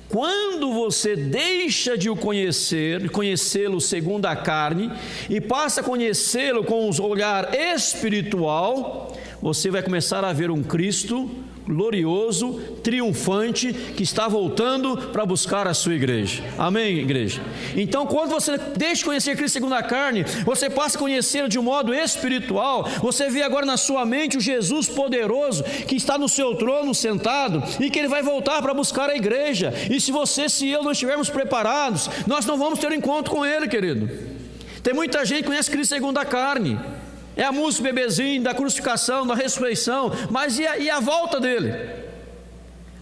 C: Quando você deixa de o conhecê-lo segundo a carne, e passa a conhecê-lo com um olhar espiritual, você vai começar a ver um Cristo glorioso, triunfante, que está voltando para buscar a sua igreja. Amém, igreja? Então, quando você deixa de conhecer Cristo segundo a carne, você passa a conhecê-lo de um modo espiritual. Você vê agora na sua mente o Jesus poderoso que está no seu trono sentado, e que ele vai voltar para buscar a igreja. E se eu não estivermos preparados, nós não vamos ter um encontro com ele, querido. Tem muita gente que conhece Cristo segundo a carne. É a música do bebezinho, da crucificação, da ressurreição, mas e a volta dele?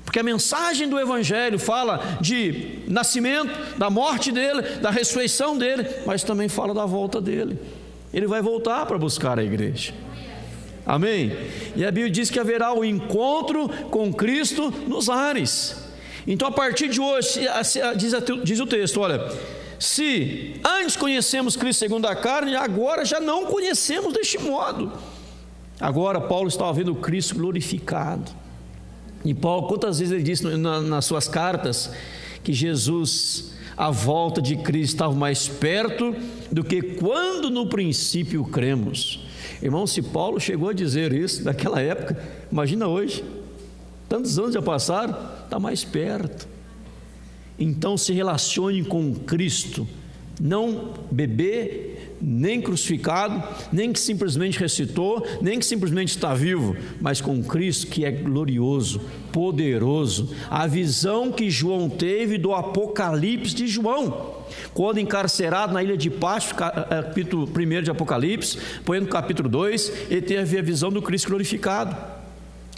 C: Porque a mensagem do Evangelho fala de nascimento, da morte dele, da ressurreição dele, mas também fala da volta dele. Ele vai voltar para buscar a igreja. Amém? E a Bíblia diz que haverá um encontro com Cristo nos ares. Então, a partir de hoje, diz o texto, olha: se antes conhecemos Cristo segundo a carne, agora já não conhecemos deste modo. Agora Paulo estava vendo Cristo glorificado. E Paulo, quantas vezes ele disse nas suas cartas que Jesus, a volta de Cristo, estava mais perto do que quando no princípio cremos. Irmão, se Paulo chegou a dizer isso naquela época, imagina hoje. tantos anos já passaram, está mais perto. Então se relacione com Cristo, não bebê, nem crucificado, nem que simplesmente ressuscitou, nem que simplesmente está vivo, mas com Cristo que é glorioso, poderoso. A visão que João teve do Apocalipse de João, quando encarcerado na ilha de Patmos, capítulo 1 de Apocalipse, no capítulo 2, ele teve a visão do Cristo glorificado,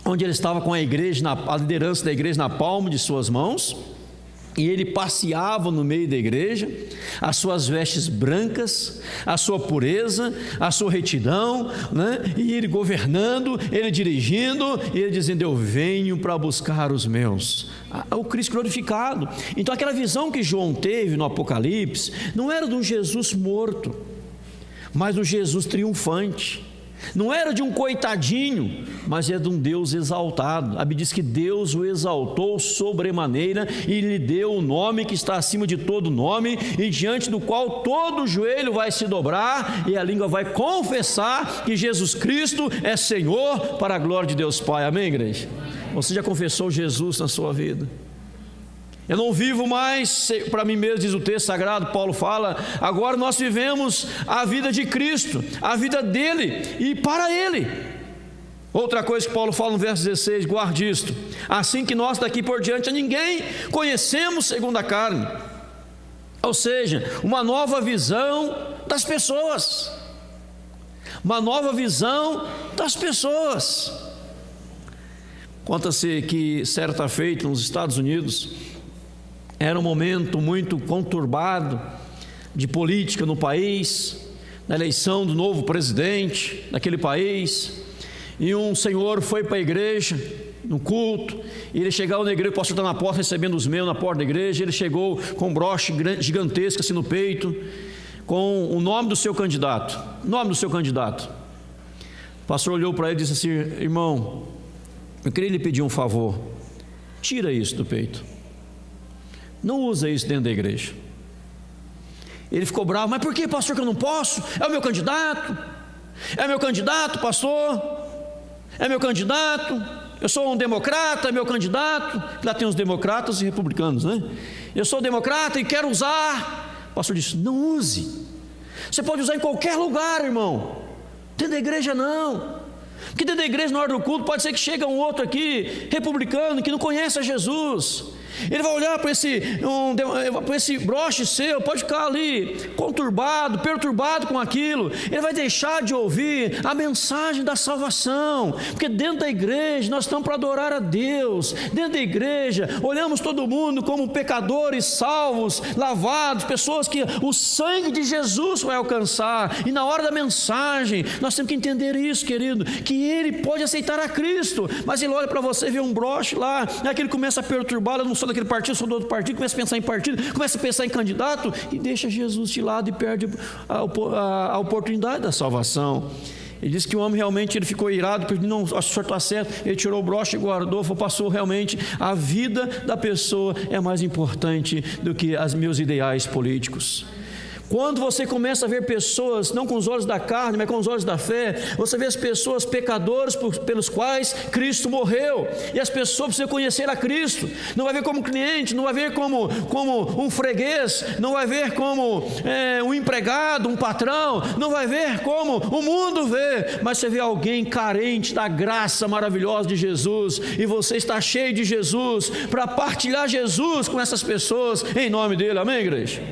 C: onde ele estava com a igreja, a liderança da igreja na palma de suas mãos, e ele passeava no meio da igreja, as suas vestes brancas, a sua pureza, a sua retidão, né? E ele governando, ele dirigindo, e ele dizendo: eu venho para buscar os meus. O Cristo glorificado. Então aquela visão que João teve no Apocalipse não era de um Jesus morto, mas de um Jesus triunfante. Não era de um coitadinho, mas é de um Deus exaltado. A Bíblia diz que Deus o exaltou sobremaneira e lhe deu o nome que está acima de todo nome, e diante do qual todo joelho vai se dobrar e a língua vai confessar que Jesus Cristo é Senhor, para a glória de Deus Pai. Amém, igreja? Você já confessou Jesus na sua vida? Eu não vivo mais para mim mesmo, diz o texto sagrado. Paulo fala: agora nós vivemos a vida de Cristo, a vida dele e para ele. Outra coisa que Paulo fala no verso 16, guarde isto: assim que nós daqui por diante a ninguém conhecemos segundo a carne. Ou seja, uma nova visão das pessoas, uma nova visão das pessoas. Conta-se que certa feita nos Estados Unidos, era um momento muito conturbado de política no país, na eleição do novo presidente daquele país, e um senhor foi para a igreja, no culto, e ele chegava na igreja, o pastor está na porta recebendo os meus na porta da igreja, ele chegou com um broche gigantesco assim no peito, com o nome do seu candidato, O pastor olhou para ele e disse assim: irmão, eu queria lhe pedir um favor, tira isso do peito. Não usa isso dentro da igreja. Ele ficou bravo: mas por que, pastor, que eu não posso? É o meu candidato, pastor, é meu candidato, eu sou um democrata, é meu candidato. Lá tem os democratas e republicanos, né? Eu sou democrata e quero usar. O pastor disse: não use. Você pode usar em qualquer lugar, irmão, dentro da igreja não. Porque dentro da igreja, na hora do culto, pode ser que chegue um outro aqui, republicano, que não conhece a Jesus. Ele vai olhar para esse broche seu, pode ficar ali conturbado, perturbado com aquilo. Ele vai deixar de ouvir a mensagem da salvação, porque dentro da igreja nós estamos para adorar a Deus. Dentro da igreja olhamos todo mundo como pecadores salvos, lavados, pessoas que o sangue de Jesus vai alcançar. E na hora da mensagem nós temos que entender isso, querido, que ele pode aceitar a Cristo, mas ele olha para você e vê um broche lá, é que ele começa a perturbá-lo. Eu não sou daquele partido, sou do outro partido, começa a pensar em partido, começa a pensar em candidato e deixa Jesus de lado e perde a oportunidade da salvação. Ele disse que o homem realmente ele ficou irado, porque não, acho que o senhor está certo. Ele tirou o broche e guardou, passou realmente. A vida da pessoa é mais importante do que os meus ideais políticos. Quando você começa a ver pessoas, não com os olhos da carne, mas com os olhos da fé, você vê as pessoas pecadores pelos quais Cristo morreu, e as pessoas precisam conhecer a Cristo. Não vai ver como cliente, não vai ver como um freguês, não vai ver como um empregado, um patrão, não vai ver como o mundo vê, mas você vê alguém carente da graça maravilhosa de Jesus, e você está cheio de Jesus, para partilhar Jesus com essas pessoas, em nome dele. Amém, igreja?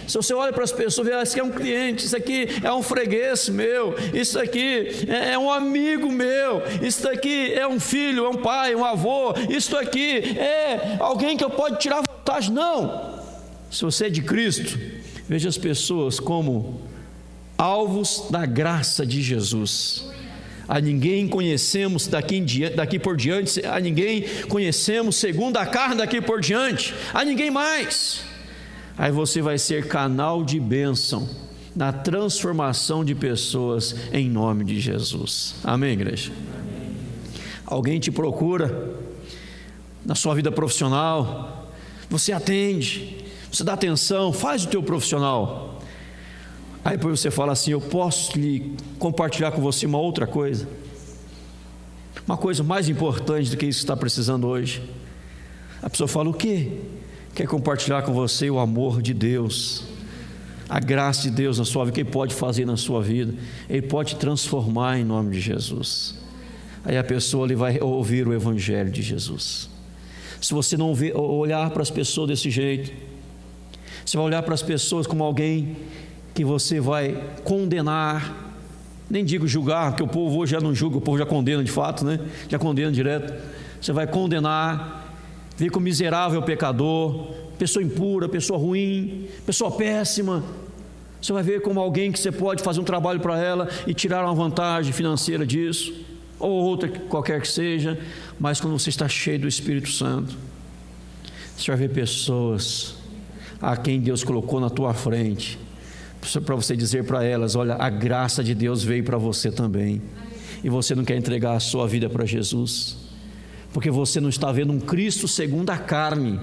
C: Se você olha para as pessoas, vê: isso aqui é um cliente, isso aqui é um freguês meu, isso aqui é um amigo meu, isso aqui é um filho, é um pai, um avô, isso aqui é alguém que eu posso tirar vantagem. Não. Se você é de Cristo, veja as pessoas como alvos da graça de Jesus. A ninguém conhecemos daqui por diante, a ninguém conhecemos segundo a carne daqui por diante, a ninguém mais. Aí você vai ser canal de bênção na transformação de pessoas em nome de Jesus. Amém, igreja? Amém. Alguém te procura na sua vida profissional, você atende, você dá atenção, faz o teu profissional. Aí depois você fala assim: eu posso lhe compartilhar com você uma outra coisa. Uma coisa mais importante do que isso que está precisando hoje. A pessoa fala o quê? Quer compartilhar com você o amor de Deus, a graça de Deus na sua vida, o que Ele pode fazer na sua vida. Ele pode te transformar em nome de Jesus. Aí a pessoa ali vai ouvir o Evangelho de Jesus. Se você não olhar para as pessoas desse jeito, você vai olhar para as pessoas como alguém que você vai condenar, nem digo julgar, porque o povo hoje já não julga, o povo já condena de fato, né? Já condena direto. Você vai condenar, ver como miserável pecador, pessoa impura, pessoa ruim, pessoa péssima. Você vai ver como alguém que você pode fazer um trabalho para ela e tirar uma vantagem financeira disso, ou outra qualquer que seja. Mas quando você está cheio do Espírito Santo, você vai ver pessoas a quem Deus colocou na tua frente, para você dizer para elas: olha, a graça de Deus veio para você também, e você não quer entregar a sua vida para Jesus, porque você não está vendo um Cristo segundo a carne,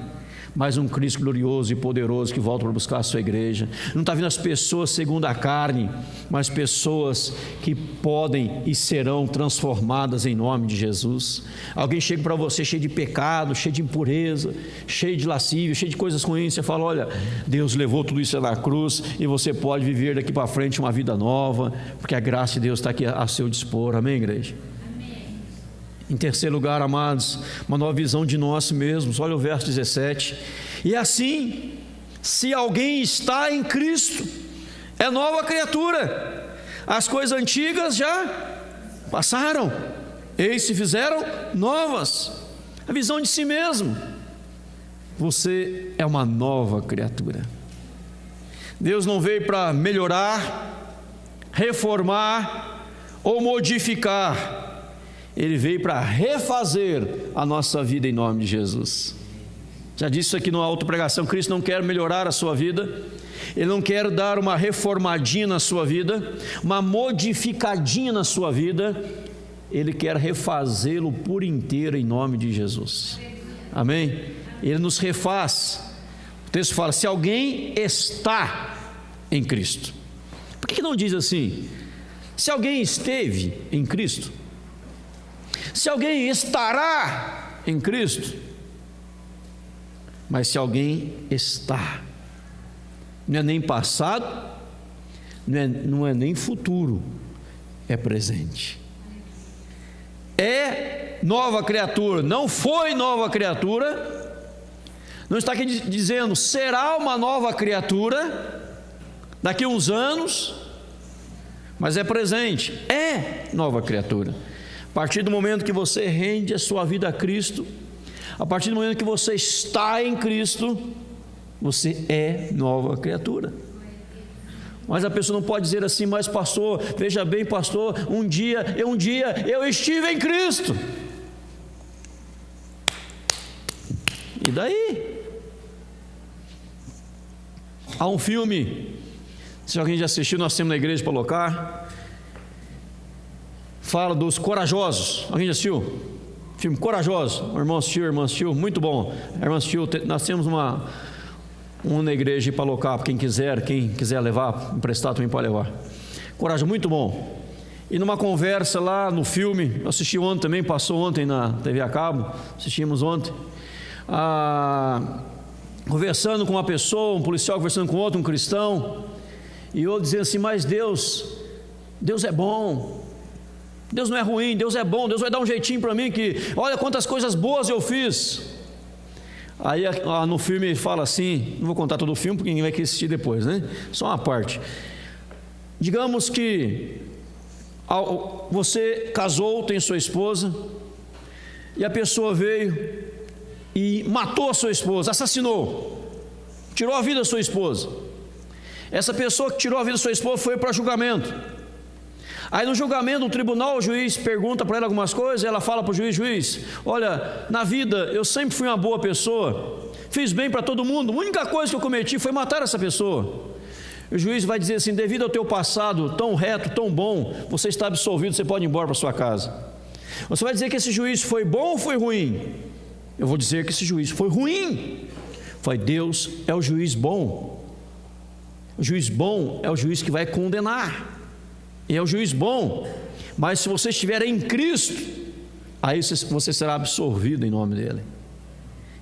C: mas um Cristo glorioso e poderoso que volta para buscar a sua igreja. Não está vendo as pessoas segundo a carne, mas pessoas que podem e serão transformadas em nome de Jesus. Alguém chega para você cheio de pecado, cheio de impureza, cheio de lascívia, cheio de coisas ruins. Você fala: olha, Deus levou tudo isso na cruz e você pode viver daqui para frente uma vida nova, porque a graça de Deus está aqui a seu dispor. Amém, igreja? Em terceiro lugar, amados, uma nova visão de nós mesmos. Olha o verso 17: e assim, se alguém está em Cristo, é nova criatura, as coisas antigas já passaram, eis se fizeram novas. A visão de si mesmo. Você é uma nova criatura. Deus não veio para melhorar, reformar ou modificar. Ele veio para refazer a nossa vida em nome de Jesus. Já disse isso aqui numa autopregação: Cristo não quer melhorar a sua vida, Ele não quer dar uma reformadinha na sua vida, uma modificadinha na sua vida, Ele quer refazê-lo por inteiro em nome de Jesus. Amém? Ele nos refaz. O texto fala: se alguém está em Cristo. Por que não diz assim: se alguém esteve em Cristo? Se alguém estará em Cristo? Mas se alguém está, não é nem passado, não é nem futuro, é presente. É nova criatura, não foi nova criatura. Não está aqui dizendo será uma nova criatura daqui a uns anos, mas é presente, é nova criatura. A partir do momento que você rende a sua vida a Cristo, a partir do momento que você está em Cristo, você é nova criatura. Mas a pessoa não pode dizer assim: mas pastor, veja bem pastor, um dia eu estive em Cristo. E daí? Há um filme, se alguém já assistiu, nós temos na igreja para colocar, fala dos corajosos. Alguém já assistiu? Filme Corajosos. O irmão assistiu, muito bom. A irmã assistiu. Nós temos uma na igreja para alocar, quem quiser levar, emprestar também pode levar. Coragem, muito bom. E numa conversa lá no filme, eu assisti ontem também, passou ontem na TV a cabo, assistimos ontem, conversando com uma pessoa, um policial conversando com outro, um cristão, e eu dizendo assim: mas Deus é bom, Deus não é ruim, Deus é bom, Deus vai dar um jeitinho para mim, que olha quantas coisas boas eu fiz. Aí no filme fala assim, não vou contar todo o filme porque ninguém vai querer assistir depois, né? Só uma parte. Digamos que você casou, tem sua esposa, e a pessoa veio e matou a sua esposa, assassinou, tirou a vida da sua esposa. Essa pessoa que tirou a vida da sua esposa foi para julgamento. Aí no julgamento, no tribunal, o juiz pergunta para ela algumas coisas, ela fala para o juiz: olha, na vida eu sempre fui uma boa pessoa, fiz bem para todo mundo, a única coisa que eu cometi foi matar essa pessoa. O juiz vai dizer assim: devido ao teu passado tão reto, tão bom, você está absolvido, você pode ir embora para sua casa. Você vai dizer que esse juiz foi bom ou foi ruim? Eu vou dizer que esse juiz foi ruim. Deus é o juiz bom. O juiz bom é o juiz que vai condenar, e é o juiz bom. Mas se você estiver em Cristo, aí você será absorvido em nome dele.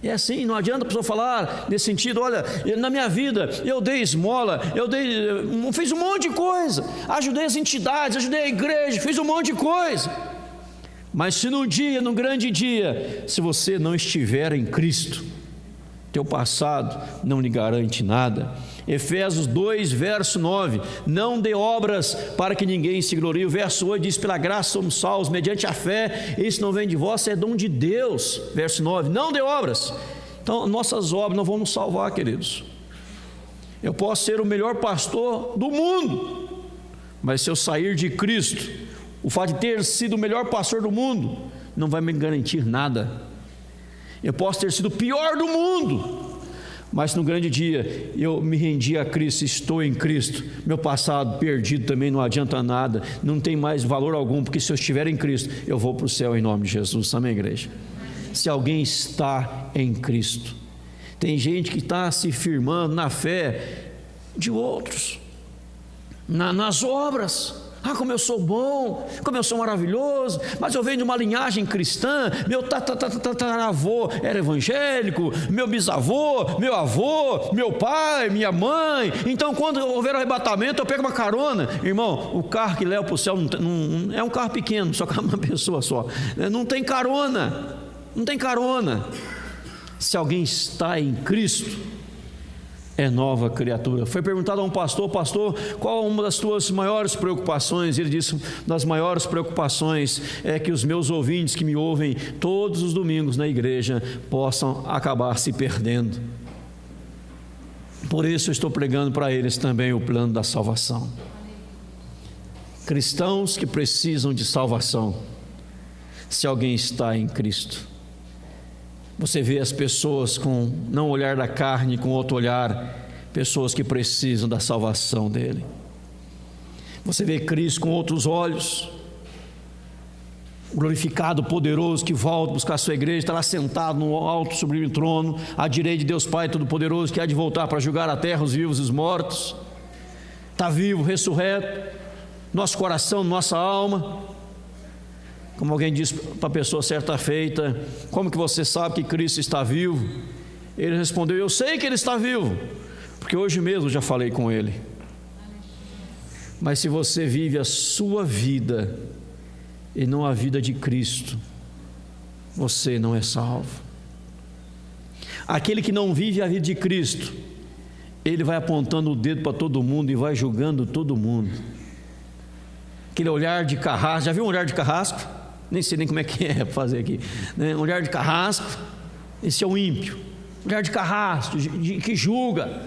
C: É assim, não adianta a pessoa falar nesse sentido: olha, na minha vida eu dei esmola, fiz um monte de coisa, ajudei as entidades, ajudei a igreja, fiz um monte de coisa. Mas se no grande dia, se você não estiver em Cristo, teu passado não lhe garante nada. Efésios 2, verso 9: não dê obras para que ninguém se glorie. O verso 8 diz: pela graça somos salvos, mediante a fé, isso não vem de vós, é dom de Deus. Verso 9: não dê obras. Então, nossas obras não vão nos salvar, queridos. Eu posso ser o melhor pastor do mundo, mas se eu sair de Cristo, o fato de ter sido o melhor pastor do mundo não vai me garantir nada. Eu posso ter sido o pior do mundo, mas no grande dia eu me rendi a Cristo, estou em Cristo, meu passado perdido também não adianta nada, não tem mais valor algum, porque se eu estiver em Cristo, eu vou para o céu em nome de Jesus. Amém, igreja? Se alguém está em Cristo, tem gente que está se firmando na fé de outros, nas obras. Como eu sou bom, como eu sou maravilhoso, mas eu venho de uma linhagem cristã, meu tataravô era evangélico, meu bisavô, meu avô, meu pai, minha mãe. Então quando houver arrebatamento eu pego uma carona. Irmão, o carro que leva para o céu não é um carro pequeno, só cabe uma pessoa só, não tem carona, não tem carona. Se alguém está em Cristo, é nova criatura. Foi perguntado a um pastor: pastor, qual uma das tuas maiores preocupações? Ele disse: das maiores preocupações é que os meus ouvintes que me ouvem todos os domingos na igreja possam acabar se perdendo. Por isso eu estou pregando para eles também o plano da salvação. Cristãos que precisam de salvação. Se alguém está em Cristo, você vê as pessoas com não olhar da carne, com outro olhar, pessoas que precisam da salvação dele. Você vê Cristo com outros olhos, glorificado, poderoso, que volta buscar a sua igreja, está lá sentado no alto sublime trono, à direita de Deus Pai Todo-Poderoso, que há de voltar para julgar a terra, os vivos e os mortos. Está vivo, ressurreto, nosso coração, nossa alma. Como alguém disse para a pessoa certa feita: como que você sabe que Cristo está vivo? Ele respondeu: eu sei que Ele está vivo, porque hoje mesmo já falei com Ele. Mas se você vive a sua vida e não a vida de Cristo, você não é salvo. Aquele que não vive a vida de Cristo, ele vai apontando o dedo para todo mundo e vai julgando todo mundo. Aquele olhar de carrasco, já viu um olhar de carrasco? Nem sei nem como é que é fazer aqui, né? Um olhar de carrasco, esse é o ímpio. Olhar de carrasco, que julga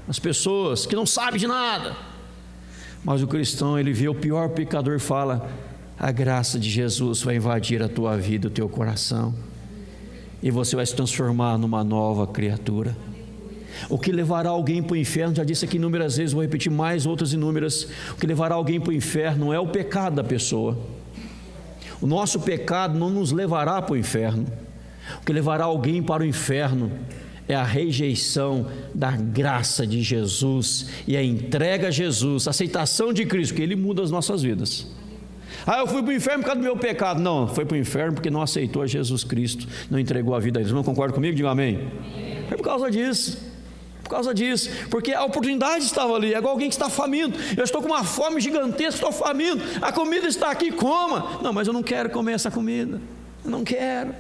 C: as pessoas, que não sabe de nada. Mas o cristão, ele vê o pior pecador e fala: a graça de Jesus vai invadir a tua vida, o teu coração, e você vai se transformar numa nova criatura. O que levará alguém para o inferno, já disse aqui inúmeras vezes, vou repetir mais outras inúmeras: o que levará alguém para o inferno não é o pecado da pessoa. O nosso pecado não nos levará para o inferno. O que levará alguém para o inferno é a rejeição da graça de Jesus e a entrega a Jesus, a aceitação de Cristo, porque Ele muda as nossas vidas. Eu fui para o inferno por causa do meu pecado. Não, foi para o inferno porque não aceitou a Jesus Cristo, não entregou a vida a Ele. Não concorda comigo? Diga amém. Foi por causa disso. Por causa disso, porque a oportunidade estava ali. É igual alguém que está faminto: eu estou com uma fome gigantesca, estou faminto, a comida está aqui, coma. Não, mas eu não quero comer essa comida, eu não quero.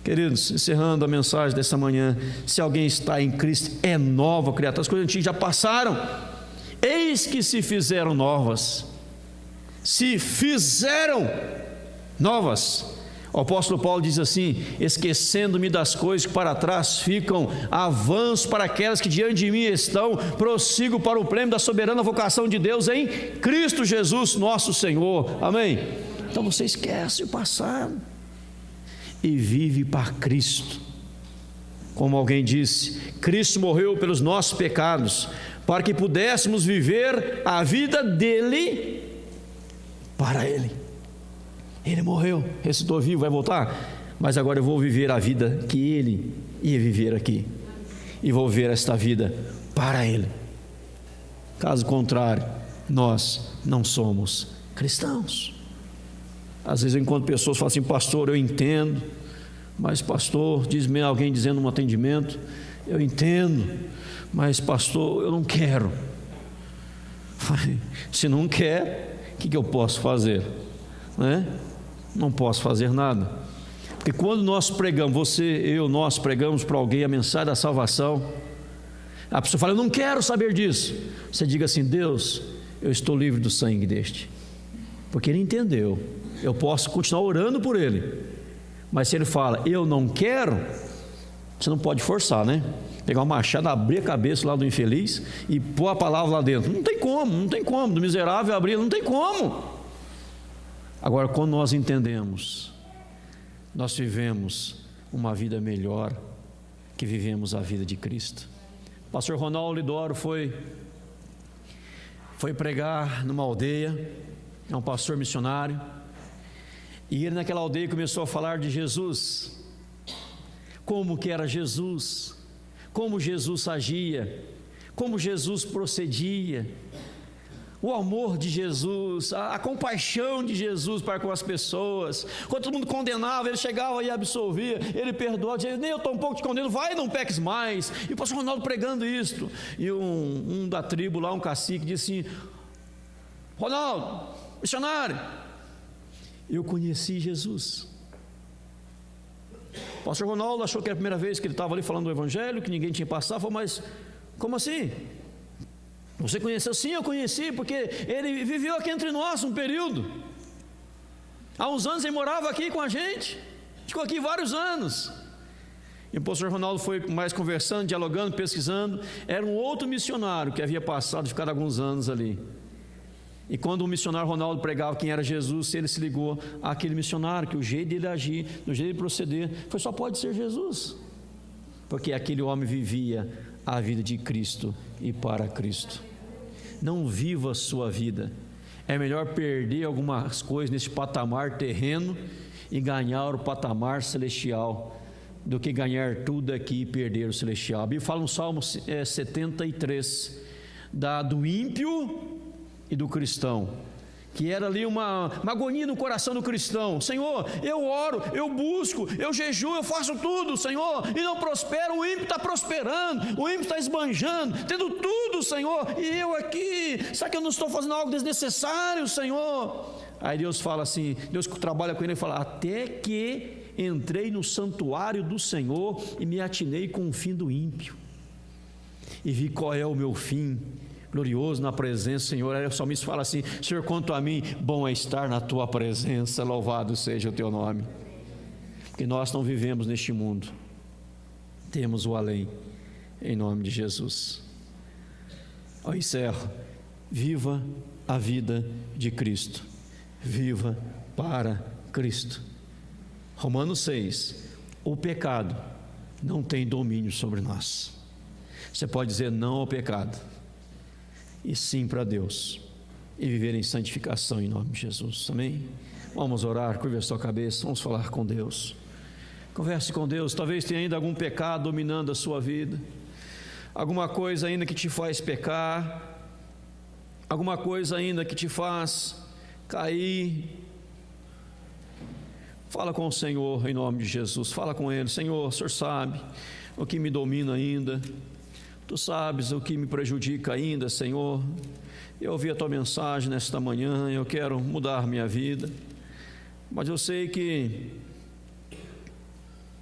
C: Queridos, encerrando a mensagem dessa manhã: se alguém está em Cristo, é nova criatura. As coisas antigas já passaram, eis que se fizeram novas. Se fizeram novas. O apóstolo Paulo diz assim: esquecendo-me das coisas que para trás ficam, avanço para aquelas que diante de mim estão, prossigo para o prêmio da soberana vocação de Deus em Cristo Jesus nosso Senhor. Amém? Então você esquece o passado e vive para Cristo. Como alguém disse, Cristo morreu pelos nossos pecados, para que pudéssemos viver a vida dele para Ele. Ele morreu, ressuscitou vivo, vai voltar, mas agora eu vou viver a vida que Ele ia viver aqui, e vou viver esta vida para Ele. Caso contrário, nós não somos cristãos. Às vezes eu encontro pessoas que falam assim: pastor, eu entendo, mas pastor, diz-me alguém dizendo no atendimento, eu entendo, mas pastor, eu não quero. Se não quer, o que eu posso fazer? Né? Não posso fazer nada. Porque quando nós pregamos, nós pregamos para alguém a mensagem da salvação, a pessoa fala: eu não quero saber disso. Você diga assim: Deus, eu estou livre do sangue deste, porque ele entendeu. Eu posso continuar orando por ele, mas se ele fala eu não quero, você não pode forçar, né? Pegar uma machada, abrir a cabeça lá do infeliz e pôr a palavra lá dentro. Não tem como, do miserável abrir, não tem como. Agora, quando nós entendemos, nós vivemos uma vida melhor, que vivemos a vida de Cristo. O pastor Ronaldo Lidoro foi pregar numa aldeia, é um pastor missionário, e ele naquela aldeia começou a falar de Jesus, como que era Jesus, como Jesus agia, como Jesus procedia, o amor de Jesus, a compaixão de Jesus para com as pessoas. Quando todo mundo condenava, ele chegava e absolvia, ele perdoava, dizia: nem eu estou um pouco te condeno, vai, não peques mais. E o pastor Ronaldo pregando isto, e um da tribo lá, um cacique, disse assim: Ronaldo, missionário, eu conheci Jesus. O pastor Ronaldo achou que era a primeira vez que ele estava ali falando do evangelho, que ninguém tinha passado. Falou: mas como assim? Você conheceu? Sim, eu conheci, porque ele viveu aqui entre nós um período. Há uns anos ele morava aqui com a gente, ficou aqui vários anos. E o pastor Ronaldo foi mais conversando, dialogando, pesquisando. Era um outro missionário que havia passado, ficado alguns anos ali. E quando o missionário Ronaldo pregava quem era Jesus, ele se ligou àquele missionário, que o jeito dele agir, o jeito de proceder, só pode ser Jesus, porque aquele homem vivia a vida de Cristo e para Cristo. Não viva a sua vida. É melhor perder algumas coisas nesse patamar terreno e ganhar o patamar celestial, do que ganhar tudo aqui e perder o celestial. A Bíblia fala no Salmo 73 do ímpio e do cristão, que era ali uma agonia no coração do cristão. Senhor, eu oro, eu busco, eu jejuo, eu faço tudo, Senhor, e não prospero. O ímpio está prosperando, o ímpio está esbanjando, tendo tudo, Senhor, e eu aqui, será que eu não estou fazendo algo desnecessário, Senhor? Aí Deus fala assim, Deus que trabalha com ele, ele fala: até que entrei no santuário do Senhor e me atinei com o fim do ímpio, e vi qual é o meu fim glorioso na presença do Senhor. Aí o salmista fala assim: Senhor, quanto a mim, bom é estar na tua presença, louvado seja o teu nome. Porque nós não vivemos neste mundo, temos o além, em nome de Jesus. Eu encerro: viva a vida de Cristo, viva para Cristo. Romanos 6: o pecado não tem domínio sobre nós. Você pode dizer não ao pecado e sim para Deus, e viver em santificação em nome de Jesus. Amém? Vamos orar, curva a sua cabeça, vamos falar com Deus. Converse com Deus. Talvez tenha ainda algum pecado dominando a sua vida, alguma coisa ainda que te faz pecar, alguma coisa ainda que te faz cair. Fala com o Senhor em nome de Jesus. Fala com Ele: Senhor, o Senhor sabe o que me domina ainda, Tu sabes o que me prejudica ainda, Senhor. Eu ouvi a Tua mensagem nesta manhã, eu quero mudar minha vida, mas eu sei que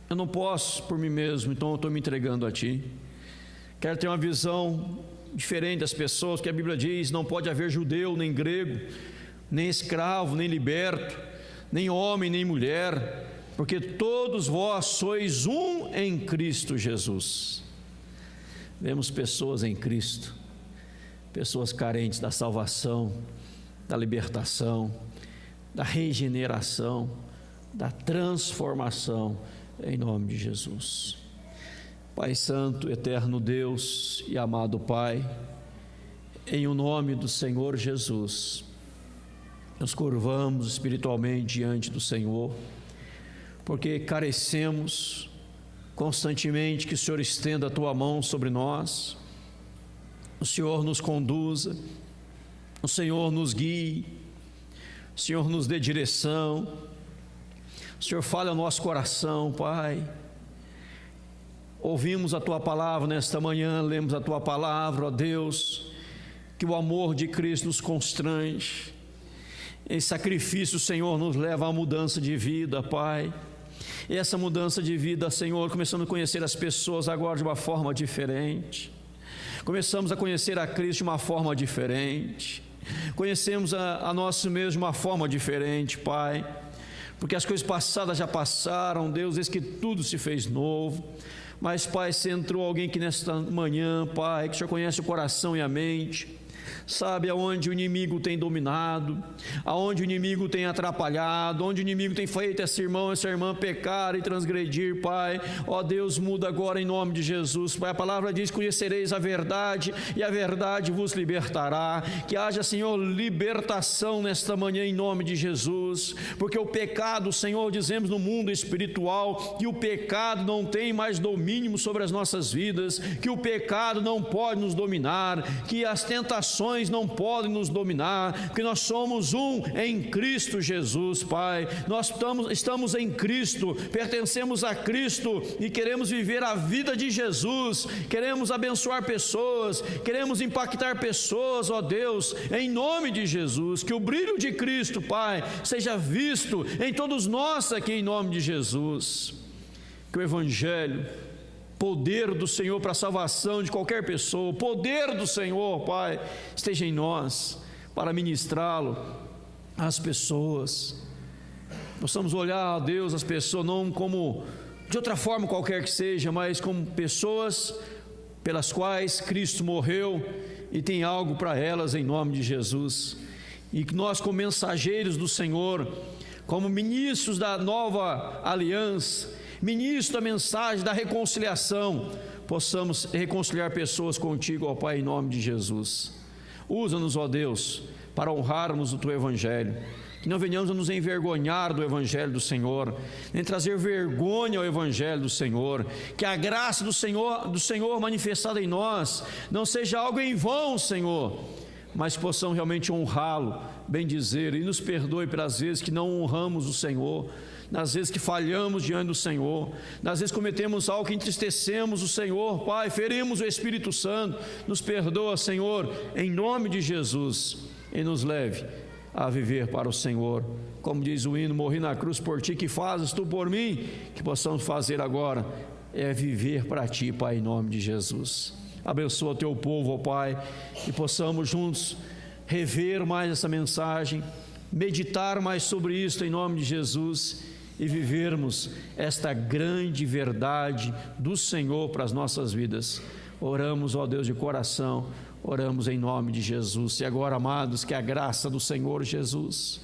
C: eu não posso por mim mesmo, então eu estou me entregando a Ti. Quero ter uma visão diferente das pessoas, que a Bíblia diz: não pode haver judeu, nem grego, nem escravo, nem liberto, nem homem, nem mulher, porque todos vós sois um em Cristo Jesus. Vemos pessoas em Cristo, pessoas carentes da salvação, da libertação, da regeneração, da transformação, em nome de Jesus. Pai Santo, eterno Deus e amado Pai, em o nome do Senhor Jesus, nos curvamos espiritualmente diante do Senhor, porque carecemos constantemente que o Senhor estenda a Tua mão sobre nós, o Senhor nos conduza, o Senhor nos guie, O Senhor nos dê direção, o Senhor fale ao nosso coração, Pai. Ouvimos a Tua palavra nesta manhã, lemos a Tua palavra, ó Deus, que o amor de Cristo nos constrange. Em sacrifício, o Senhor nos leva à mudança de vida, Pai. E essa mudança de vida, Senhor, começando a conhecer as pessoas agora de uma forma diferente. Começamos a conhecer a Cristo de uma forma diferente. Conhecemos a nós mesmos de uma forma diferente, Pai. Porque as coisas passadas já passaram, Deus, eis que tudo se fez novo. Mas, Pai, se entrou alguém que nesta manhã, Pai, que o Senhor conhece o coração e a mente, sabe aonde o inimigo tem dominado, aonde o inimigo tem atrapalhado, onde o inimigo tem feito esse irmão, essa irmã pecar e transgredir, Pai. Ó Deus, muda agora em nome de Jesus, Pai. A palavra diz: conhecereis a verdade e a verdade vos libertará. Que haja, Senhor, libertação nesta manhã em nome de Jesus, porque o pecado, Senhor, dizemos no mundo espiritual que o pecado não tem mais domínio sobre as nossas vidas, que o pecado não pode nos dominar, que as tentações não podem nos dominar, porque nós somos um em Cristo Jesus, Pai. Nós estamos em Cristo, pertencemos a Cristo e queremos viver a vida de Jesus, queremos abençoar pessoas, queremos impactar pessoas, ó Deus, em nome de Jesus. Que o brilho de Cristo, Pai, seja visto em todos nós aqui em nome de Jesus. Que o Evangelho, poder do Senhor para a salvação de qualquer pessoa, o poder do Senhor, Pai, esteja em nós para ministrá-lo às pessoas. Possamos olhar, ó Deus, as pessoas não como de outra forma qualquer que seja, mas como pessoas pelas quais Cristo morreu e tem algo para elas em nome de Jesus. E que nós, como mensageiros do Senhor, como ministros da nova aliança, ministro da mensagem da reconciliação, possamos reconciliar pessoas contigo, ó Pai, em nome de Jesus. Usa-nos, ó Deus, para honrarmos o Teu Evangelho, que não venhamos a nos envergonhar do Evangelho do Senhor, nem trazer vergonha ao Evangelho do Senhor. Que a graça do Senhor manifestada em nós não seja algo em vão, Senhor, mas que possamos realmente honrá-lo, bendizer, e nos perdoe pelas vezes que não honramos o Senhor, nas vezes que falhamos diante do Senhor, nas vezes cometemos algo que entristecemos o Senhor, Pai, ferimos o Espírito Santo. Nos perdoa, Senhor, em nome de Jesus, e nos leve a viver para o Senhor. Como diz o hino: morri na cruz por Ti, que fazes Tu por mim. Que possamos fazer agora é viver para Ti, Pai, em nome de Jesus. Abençoa o Teu povo, ó Pai, e possamos juntos rever mais essa mensagem, meditar mais sobre isso em nome de Jesus, e vivermos esta grande verdade do Senhor para as nossas vidas. Oramos, ó Deus, de coração, oramos em nome de Jesus. E agora, amados, que a graça do Senhor Jesus,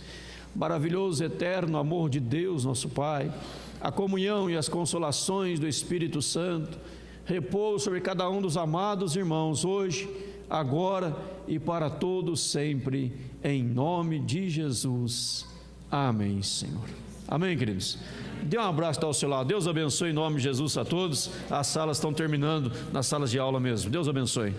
C: maravilhoso, eterno amor de Deus, nosso Pai, a comunhão e as consolações do Espírito Santo, repouse sobre cada um dos amados irmãos, hoje, agora e para todos sempre, em nome de Jesus. Amém, Senhor. Amém, queridos? Dê um abraço ao seu lado. Deus abençoe em nome de Jesus a todos. As salas estão terminando, nas salas de aula mesmo. Deus abençoe.